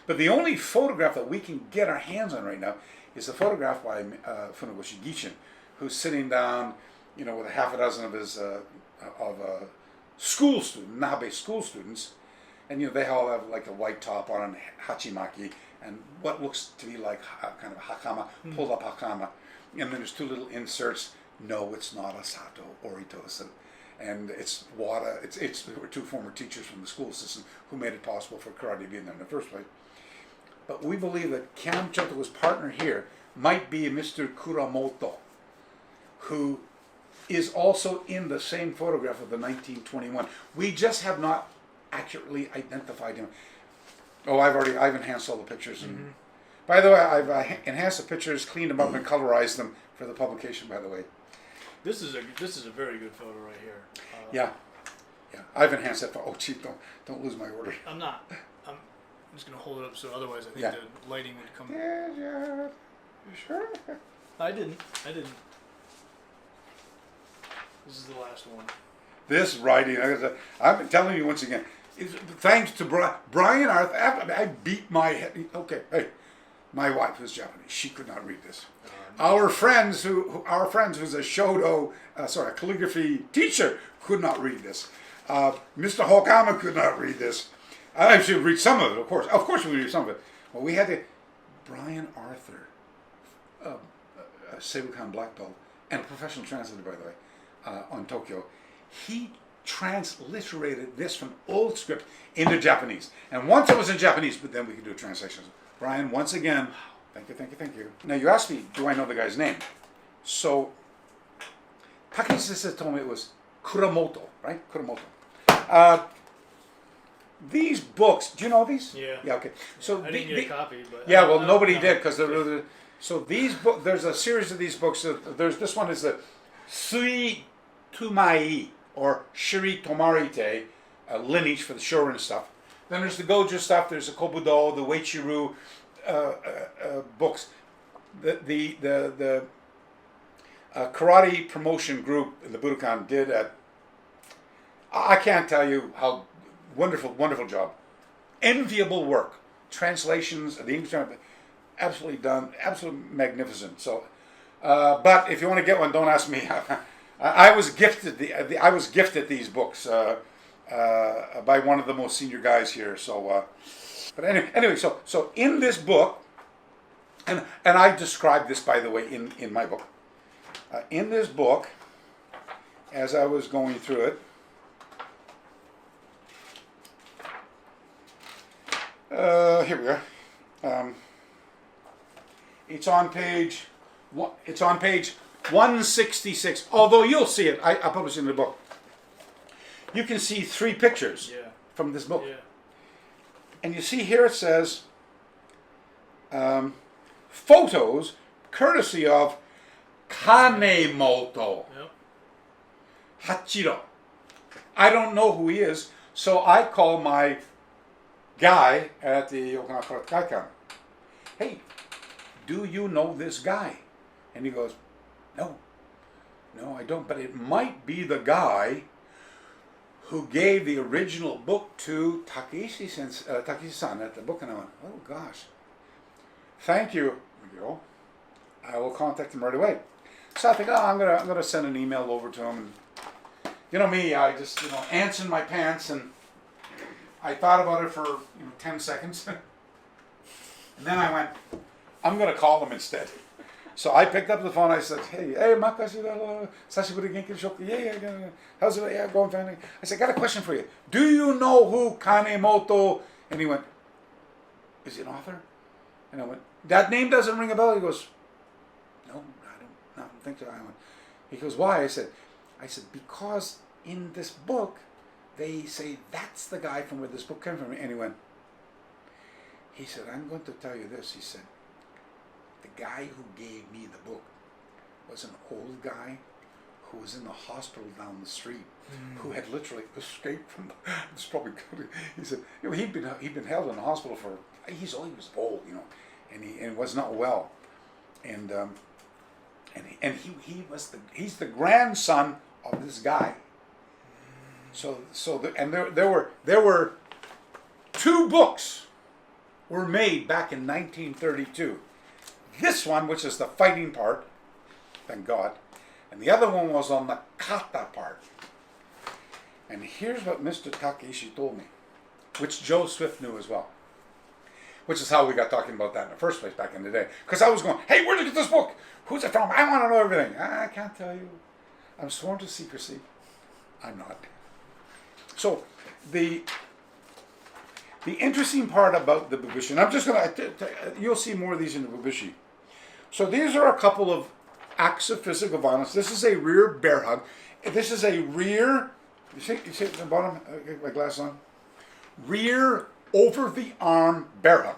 But the only photograph that we can get our hands on right now is a photograph by Funagoshi Gichin, who's sitting down, with a half a dozen of his school students, Nabe school students, and they all have like a white top on and hachimaki and what looks to be like kind of hakama, pulled up hakama, and then there's two little inserts. No, it's not a sato or itosen. And it's Wada. There were two former teachers from the school system who made it possible for karate to be in there in the first place. But we believe that Kyan Chotoku's partner here might be Mr. Kuramoto, who is also in the same photograph of the 1921. We just have not accurately identified him. Oh, I've enhanced all the pictures. And by the way, I've enhanced the pictures, cleaned them up, and colorized them for the publication. By the way, this is a very good photo right here. Yeah, I've enhanced that. Oh, gee, don't lose my order. I'm not. I'm just gonna hold it up so otherwise I think the lighting would come. Yeah. You sure? I didn't. This is the last one. This writing, I'm telling you once again, thanks to Brian Arthur. I beat my head. Okay, hey, my wife is Japanese. She could not read this. Our friends who's a shodo, a calligraphy teacher, could not read this. Mr. Hokama could not read this. I should read some of it, of course. Of course, we read some of it. Well, we had Brian Arthur, a Seibukan black belt, and a professional translator, by the way, on Tokyo. He transliterated this from old script into Japanese. And once it was in Japanese, but then we could do translations. Brian, once again, thank you. Now, you asked me, do I know the guy's name? So, Patrick Sensei told me it was Kuramoto, right? Kuramoto. These books, do you know these? Yeah. Yeah, okay. So I didn't get a copy, but... Yeah, well, nobody did, because so these books, there's a series of these books. There's this one is the Sui Tumai, or Shiri Tomarite, lineage for the Shorin stuff. Then there's the Goju stuff, there's the Kobudo, the Weichiru books. The karate promotion group in the Budokan did I can't tell you how wonderful job. Enviable work. Translations of the English, absolutely done, absolutely magnificent. So, but if you want to get one, don't ask me. I was gifted these books by one of the most senior guys here. So, but anyway, so in this book, and I described this, by the way, in my book. In this book, as I was going through it, here we are. It's on page 166. Although you'll see it, I published it in the book. You can see 3 pictures from this book. Yeah. And you see here it says, photos courtesy of Kanemoto Hachiro. I don't know who he is, so I call my guy at the Okinawa Karate. Hey, do you know this guy? And he goes, no, I don't, but it might be the guy who gave the original book to Takeshi-san at the book. And I went, oh gosh, thank you. I will contact him right away. So I think, I'm gonna send an email over to him. And you know me, I just ants in my pants, and I thought about it for 10 seconds. And then I went, I'm going to call him instead. So I picked up the phone. I said, hey, Makashi, sashiburi genki shoku. Yeah. How's it? Yeah, going fine. I said, got a question for you. Do you know who Kanemoto? And he went, is he an author? And I went, that name doesn't ring a bell. He goes, no, I don't think so. I went, he goes, why? I said, because in this book, they say that's the guy from where this book came from. And he said, I'm going to tell you this. He said, the guy who gave me the book was an old guy who was in the hospital down the street, who had literally escaped from the, it's probably good. He said, he'd been held in the hospital for, he was old, and he was not well. And he's the grandson of this guy. There were 2 books were made back in 1932. This one, which is the fighting part, thank God, and the other one was on the kata part. And here's what Mr. Takeshi told me, which Joe Swift knew as well, which is how we got talking about that in the first place back in the day. Because I was going, hey, where'd you get this book? Who's it from? I want to know everything. I can't tell you. I'm sworn to secrecy. I'm not. So the interesting part about the Bubushi, and I'm just going to, you'll see more of these in the Bubushi. So these are a couple of acts of physical violence. This is a rear bear hug. This is a rear, you see at the bottom, my glasses on? Rear over the arm bear hug.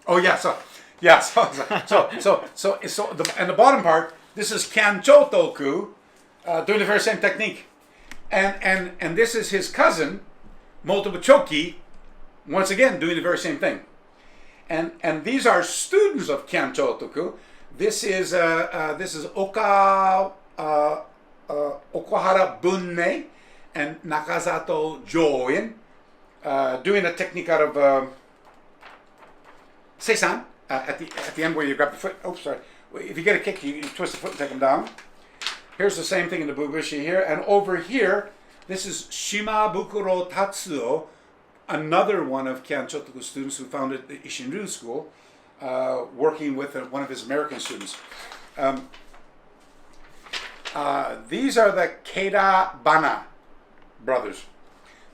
Oh yeah, so and the bottom part, this is Kyan Chotoku, doing the very same technique. And this is his cousin, Motobuchoki, once again doing the very same thing. And these are students of Kyan Chotoku. This is Okahara Bunne and Nakazato Join, doing a technique out of Seisan, at the end where you grab the foot. Oh, sorry. If you get a kick, you twist the foot and take them down. Here's the same thing in the Bubushi here. And over here, this is Shimabukuro Tatsuo, another one of Kyan Chotoku's students who founded the Ishinryu School, working with one of his American students. These are the Keida Bana brothers.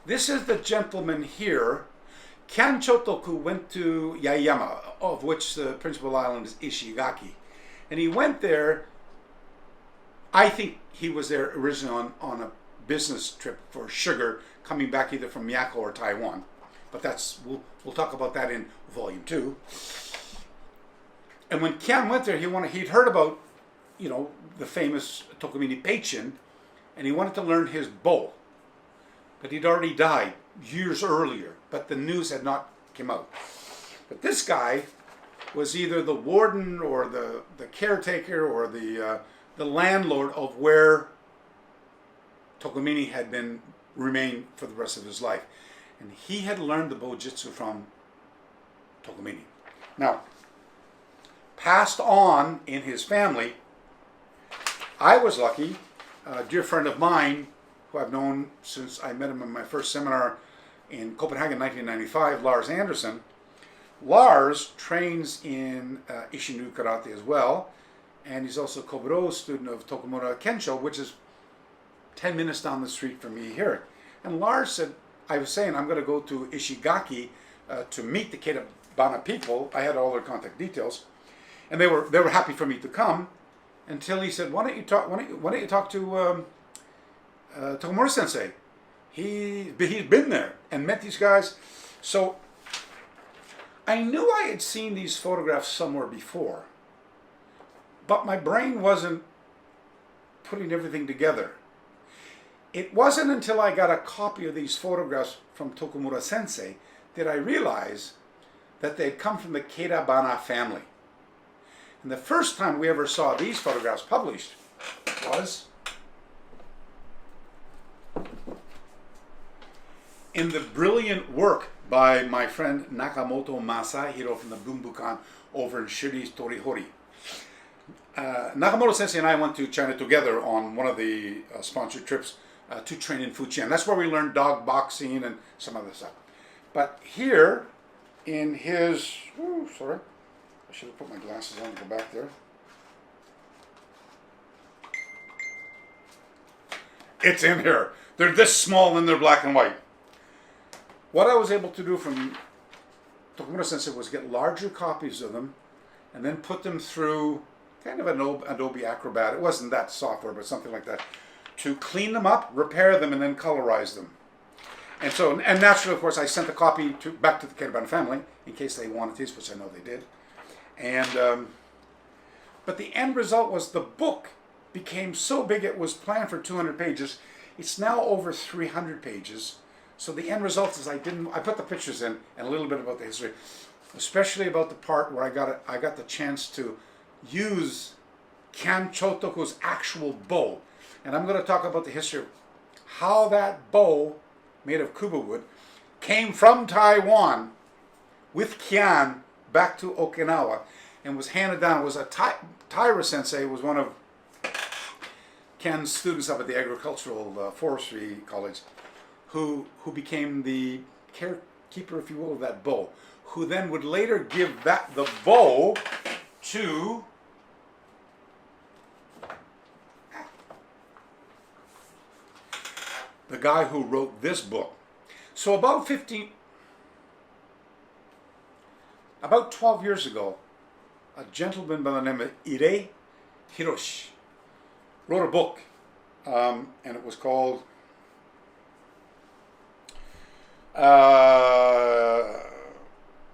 This is the gentleman here. Kyan Chotoku went to Yaeyama, of which the principal island is Ishigaki. And he went there, I think he was there originally on a business trip for sugar, coming back either from Miyako or Taiwan. But we'll talk about that in volume 2. And when Kyan went there, he'd heard about, the famous Tokumini Peichin, and he wanted to learn his bow. But he'd already died years earlier, but the news had not come out. But this guy was either the warden or the caretaker or the landlord of where Tokumini had remained for the rest of his life. And he had learned the Bojutsu from Tokumini. Now, passed on in his family, I was lucky, a dear friend of mine, who I've known since I met him in my first seminar in Copenhagen, 1995, Lars Anderson. Lars trains in Ishinryu Karate as well, and he's also a Koburo student of Tokumura Kensho, which is 10 minutes down the street from me here. And Lars said, I was saying I'm going to go to Ishigaki to meet the Keida Bana people. I had all their contact details, and they were happy for me to come. Until he said, why don't you talk to Tokumura Sensei? He's been there and met these guys. So I knew I had seen these photographs somewhere before, but my brain wasn't putting everything together. It wasn't until I got a copy of these photographs from Tokumura Sensei that I realized that they'd come from the Keida Bana family. And the first time we ever saw these photographs published was in the brilliant work by my friend Nakamoto Masahiro from the Bunbukan over in Shiri's Torihori. Nakamoto Sensei and I went to China together on one of the sponsored trips to train in Fujian. That's where we learned dog boxing and some other stuff. But here, in his, sorry, I should have put my glasses on to go back there. It's in here. They're this small and they're black and white. What I was able to do from Tokumura Sensei was get larger copies of them and then put them through kind of an Adobe Acrobat. It wasn't that software, but something like that, to clean them up, repair them, and then colorize them. And so, and naturally, of course, I sent a copy back to the Ketabana family in case they wanted these, which I know they did. And but the end result was the book became so big. It was planned for 200 pages. It's now over 300 pages. So the end result is I put the pictures in and a little bit about the history, especially about the part where I got the chance to use Kyan Chotoku's actual bow. And I'm going to talk about the history of how that bow, made of kuba wood, came from Taiwan with Kyan back to Okinawa and was handed down. It was Taira Sensei was one of Kyan's students up at the Agricultural Forestry College, who became the carekeeper, if you will, of that bow, who then would later give the bow to the guy who wrote this book. So about 12 years ago, a gentleman by the name of Ire Hiroshi wrote a book, and it was called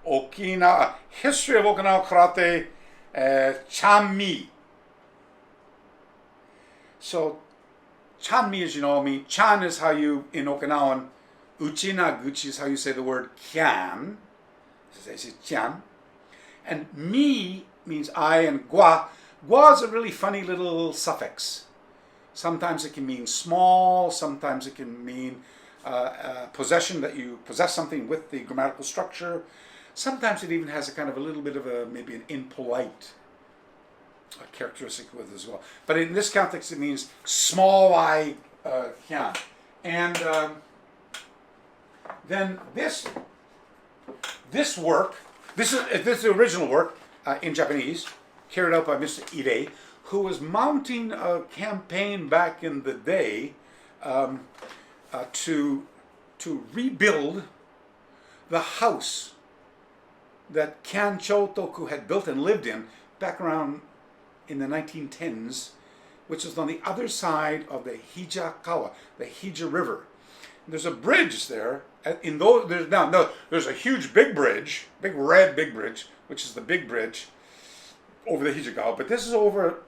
Okinawa, History of Okinawa Karate, Chanmi. So, Chanmi, as you know, Chan is how you, in Okinawan, Uchinaguchi is how you say the word Kyan. So they say Kyan. And Mi means I, and Gua. Gua is a really funny little suffix. Sometimes it can mean small, sometimes it can mean possession, that you possess something with the grammatical structure. Sometimes it even has a kind of a little bit of maybe an impolite characteristic with it as well. But in this context, it means small I Kyan. And then this work, this is the original work in Japanese, carried out by Mr. Ide, who was mounting a campaign back in the day to rebuild the house that Kyan Chotoku had built and lived in back around in the 1910s, which is on the other side of the Hijakawa, the Hija River. There's a bridge there. There's a huge big bridge, big bridge, which is the big bridge over the Hijakawa. But this is over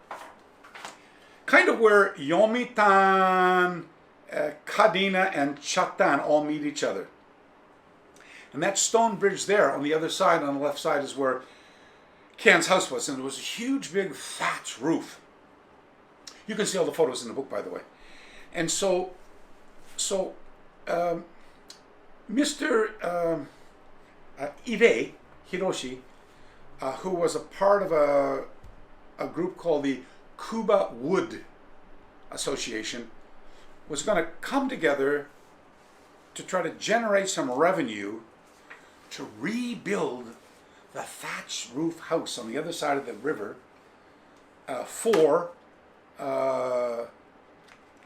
kind of where Yomitan, Kadena, and Chatan all meet each other. And that stone bridge there on the other side, on the left side, is where Kyan's house was. And there was a huge, big thatch roof. You can see all the photos in the book, by the way. And so Mr. Ide Hiroshi, who was a part of a group called the Kuba Wood Association, was going to come together to try to generate some revenue to rebuild the thatch roof house on the other side of the river for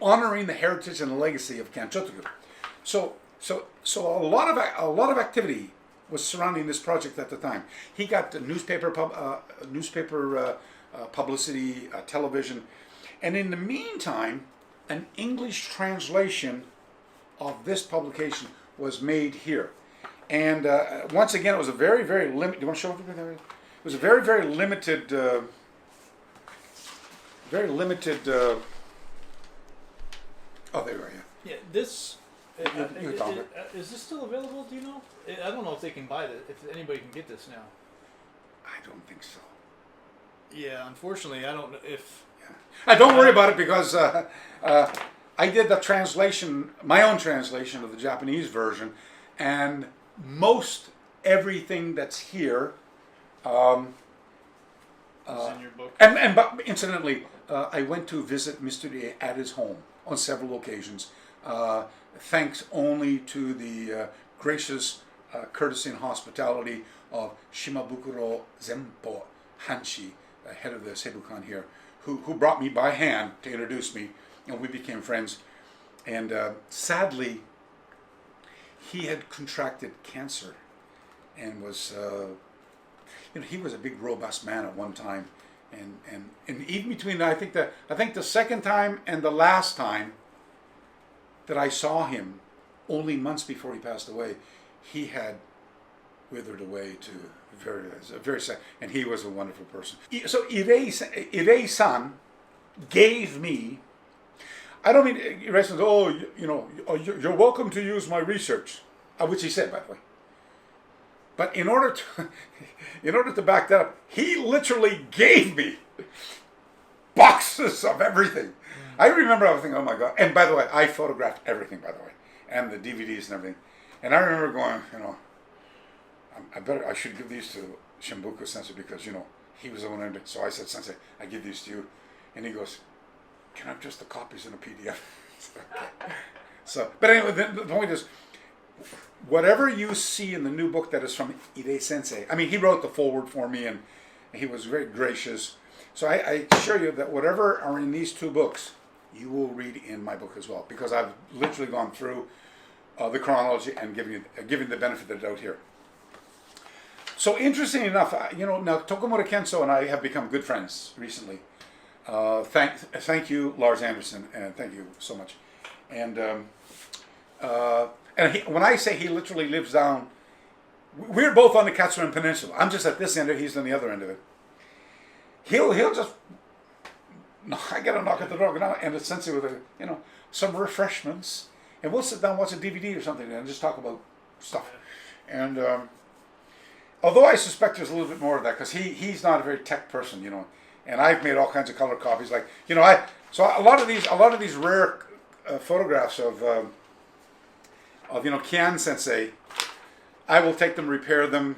honoring the heritage and the legacy of Kyan Chotoku. So a lot of activity was surrounding this project at the time. He got the newspaper publicity, television, and in the meantime, an English translation of this publication was made here. And once again, it was a very, very limited. Do you want to show everybody that? It was a very, very limited. Oh, there you are. Yeah, this. Is this still available? Do you know? I don't know if they can buy this. If anybody can get this now. I don't think so. Yeah, unfortunately, I don't know if. Yeah. Don't worry about it because I did the translation, my own translation of the Japanese version, and most everything that's here is in your book. But incidentally, I went to visit Mr. Rie at his home on several occasions, thanks only to the gracious courtesy and hospitality of Shimabukuro Zenpo Hanshi, head of the Seibukan here, who brought me by hand to introduce me, and we became friends. And sadly, he had contracted cancer, and was, he was a big, robust man at one time, and even between I think the second time and the last time that I saw him, only months before he passed away, he had withered away to very sad, and he was a wonderful person. So Irei-san gave me. I don't mean Irei says, you're welcome to use my research, which he said, by the way. But in order to back that up, he literally gave me boxes of everything. I remember I was thinking, oh my God. And by the way, I photographed everything, by the way, and the DVDs and everything. And I remember going, I should give these to Shimabukuro Sensei because, he was the one in it. So I said, Sensei, I give these to you. And he goes, can I have just the copies in a PDF? Okay. So, but anyway, the point is, whatever you see in the new book that is from Irei Sensei, I mean, he wrote the foreword for me, and he was very gracious. So I assure you that whatever are in these two books, you will read in my book as well, because I've literally gone through the chronology and giving the benefit of the doubt here. So interesting enough, now Tokumura Kenso and I have become good friends recently. Thank you, Lars Anderson, and thank you so much. And when I say he literally lives down, we're both on the Katsuren Peninsula. I'm just at this end, he's on the other end of it. He'll just, I gotta knock at the door, and it's Sensei with some refreshments, and we'll sit down, watch a DVD or something, and just talk about stuff. And although I suspect there's a little bit more of that, because he's not a very tech person, and I've made all kinds of color copies. So a lot of these rare photographs of Kyan Sensei, I will take them, repair them,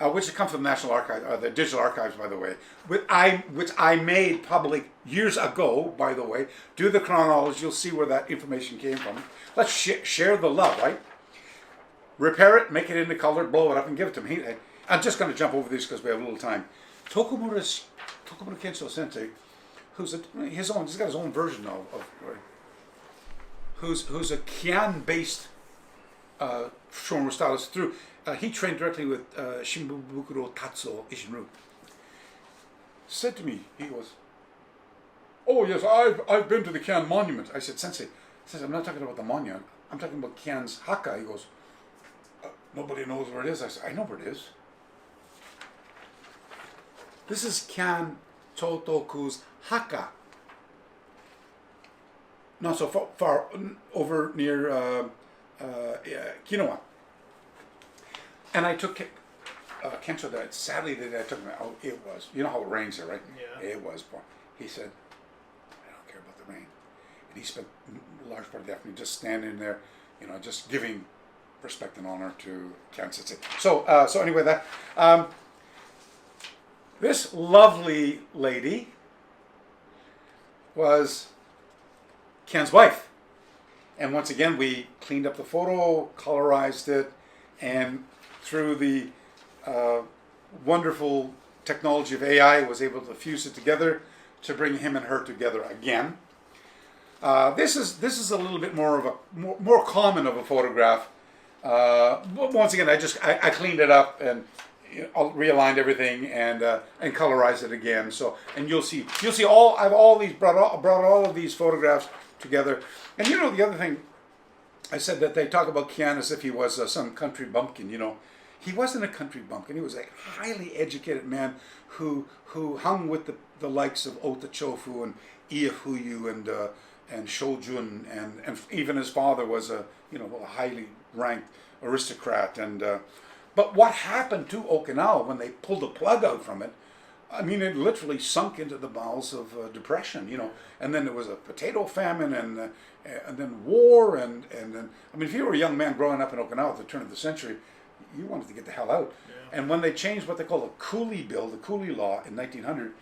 which come from the National Archives, the Digital Archives, by the way, which I made public years ago, by the way. Do the chronology, you'll see where that information came from. Let's share the love, right? Repair it, make it into color, blow it up, and give it to me. I'm just going to jump over these because we have a little time. Tokumura Kenso Sensei, he's got his own version of who's a Kyan-based Shorin stylist through. He trained directly with Shimbubukuro Tatsuo Ishinru. Said to me, he goes, "Oh yes, I've been to the Kyan monument." I said, "Sensei, I'm not talking about the monument. I'm talking about Kyan's haka." He goes, "Nobody knows where it is." I said, "I know where it is. This is Kyan Chotoku's haka. Not so far over near Okinawa." And I took Kensho there. Sadly, the day I took him out, it was, you know how it rains here, right? Yeah. It was. He said, "I don't care about the rain." And he spent a large part of the afternoon just standing there, just giving respect and honor to Kyan Sensei. So anyway, this lovely lady was Kyan's wife. And once again, we cleaned up the photo, colorized it, and through the wonderful technology of AI, was able to fuse it together to bring him and her together again. This is a little bit more of a more common of a photograph. Once again, I cleaned it up and realigned everything and colorized it again. So, and you'll see I've brought all of these photographs together. And the other thing, I said that they talk about Kyan as if he was some country bumpkin. He wasn't a country bumpkin. He was a highly educated man who hung with the likes of Ota Chofu and Iefuyu and Shojun, and even his father was a highly ranked aristocrat. And but what happened to Okinawa when they pulled the plug out from it? I mean, it literally sunk into the bowels of depression, and then there was a potato famine and then war and then, I mean, if you were a young man growing up in Okinawa at the turn of the century, you wanted to get the hell out. Yeah. And when they changed what they call the coolie bill, the coolie law in 1900,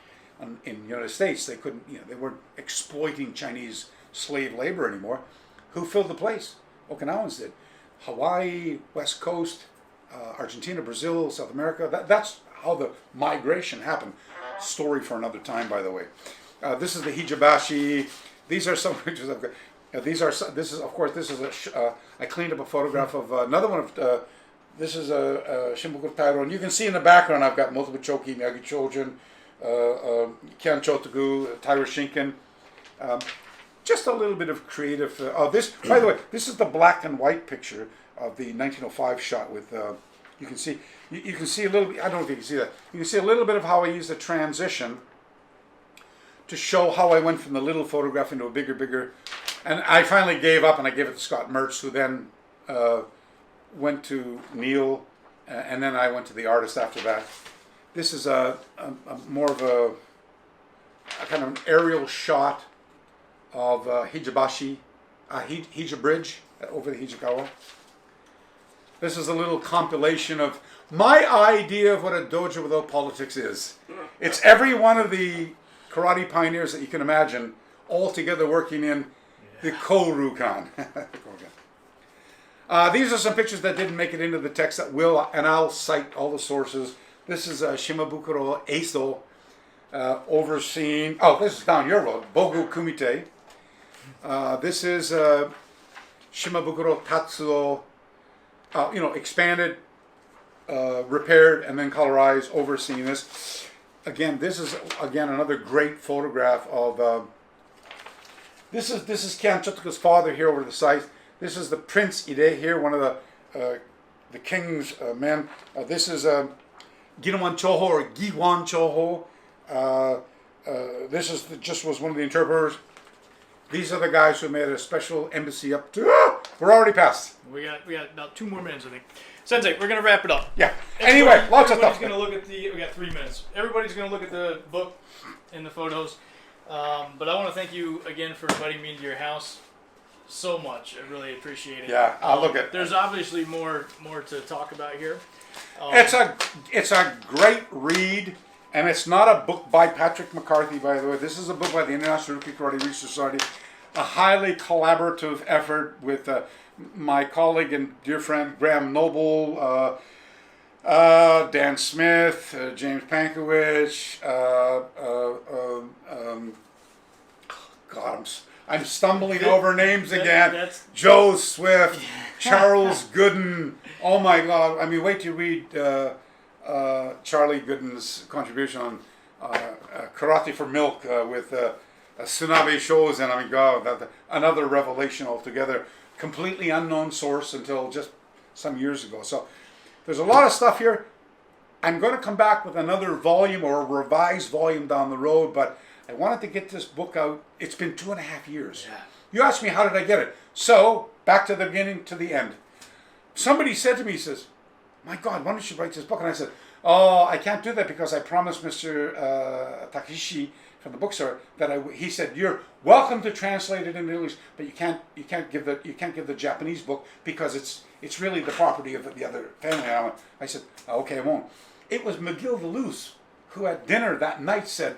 in the United States, they couldn't, they weren't exploiting Chinese slave labor anymore. Who filled the place? Okinawans did. Hawaii, West Coast, Argentina, Brazil, South America. That's how the migration happened. Story for another time, by the way. This is the hijabashi. These are some pictures I've got. I cleaned up a photograph of another one of, this is a Shimbukuro Tairo, and you can see in the background I've got multiple choki, Miyagi Chojin, Kyan Chotoku, Tairo Shinken. Just a little bit of creative. This, by the way, this is the black and white picture of the 1905 shot with. You can see, you can see a little. I don't think you can see that. You can see a little bit of how I used the transition to show how I went from the little photograph into a bigger. And I finally gave up, and I gave it to Scott Mertz, who then went to Neil, and then I went to the artist after that. This is a more of a kind of an aerial shot of Hijabashi, Hija Bridge over the Hijikawa. This is a little compilation of my idea of what a dojo without politics is. It's every one of the karate pioneers that you can imagine all together working in the Korukan. These are some pictures that didn't make it into the text that will, and I'll cite all the sources. This is Shimabukuro Eiso overseeing, this is down your road, Bogu Kumite. This is Shimabukuro Tatsuo, expanded, repaired, and then colorized, overseeing this. Again, this is another great photograph of. This is Kyan Chotoku's father here over the side. This is the Prince Ide here, one of the king's men. This is Ginwan Choho or Giwan Choho. This is just was one of the interpreters. These are the guys who made a special embassy up to. We're already past. We got about 2 more minutes, I think. Sensei, we're gonna wrap it up. Yeah. Anyway, lots of stuff. Everybody's gonna look at we got 3 minutes. Everybody's gonna look at the book and the photos. But I want to thank you again for inviting me into your house so much. I really appreciate it. Yeah, I'll look at. There's obviously more to talk about here. It's a great read, and it's not a book by Patrick McCarthy, by the way. This is a book by the International Rookie Karate Research Society. A highly collaborative effort with my colleague and dear friend Graham Noble, Dan Smith, James Pankowicz, I'm stumbling over names again. Joe Swift, Charles Gooden. Oh my God! I mean, wait till you read Charlie Gooden's contribution on Karate for Milk with Tsunabe Shozen. I mean, God, another revelation altogether. Completely unknown source until just some years ago. So there's a lot of stuff here. I'm going to come back with another volume or a revised volume down the road, but I wanted to get this book out. It's been 2.5 years. Yeah. You asked me, how did I get it? So, back to the beginning to the end. Somebody said to me, he says, my God, why don't you write this book? And I said, I can't do that because I promised Mr. Takeshi from the bookstore that he said, you're welcome to translate it into English, but you can't give the Japanese book because it's really the property of the other family. And I said, okay, I won't. It was McGill Deleuze who at dinner that night said,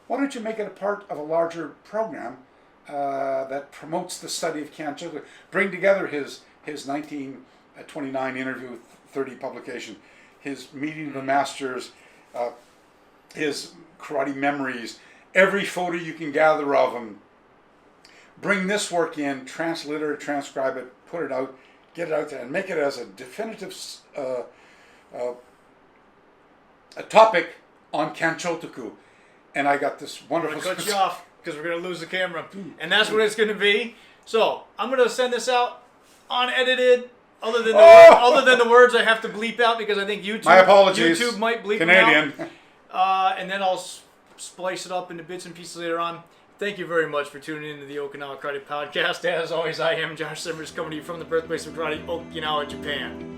why don't you make it a part of a larger program that promotes the study of Kyan Chotoku? Bring together his 1929 interview, 30 publication, his meeting of the masters, his karate memories, every photo you can gather of him. Bring this work in, transliterate, transcribe it, put it out, get it out there, and make it as a definitive a topic on Kyan Chotoku. And I got this wonderful. I'm going to cut you off because we're going to lose the camera. And that's what it's going to be. So I'm going to send this out unedited, other than the words I have to bleep out because I think YouTube. My apologies. YouTube might bleep Canadian. them out. And then I'll splice it up into bits and pieces later on. Thank you very much for tuning into the Okinawa Karate Podcast. As always, I am Josh Simmers, coming to you from the birthplace of karate, Okinawa, Japan.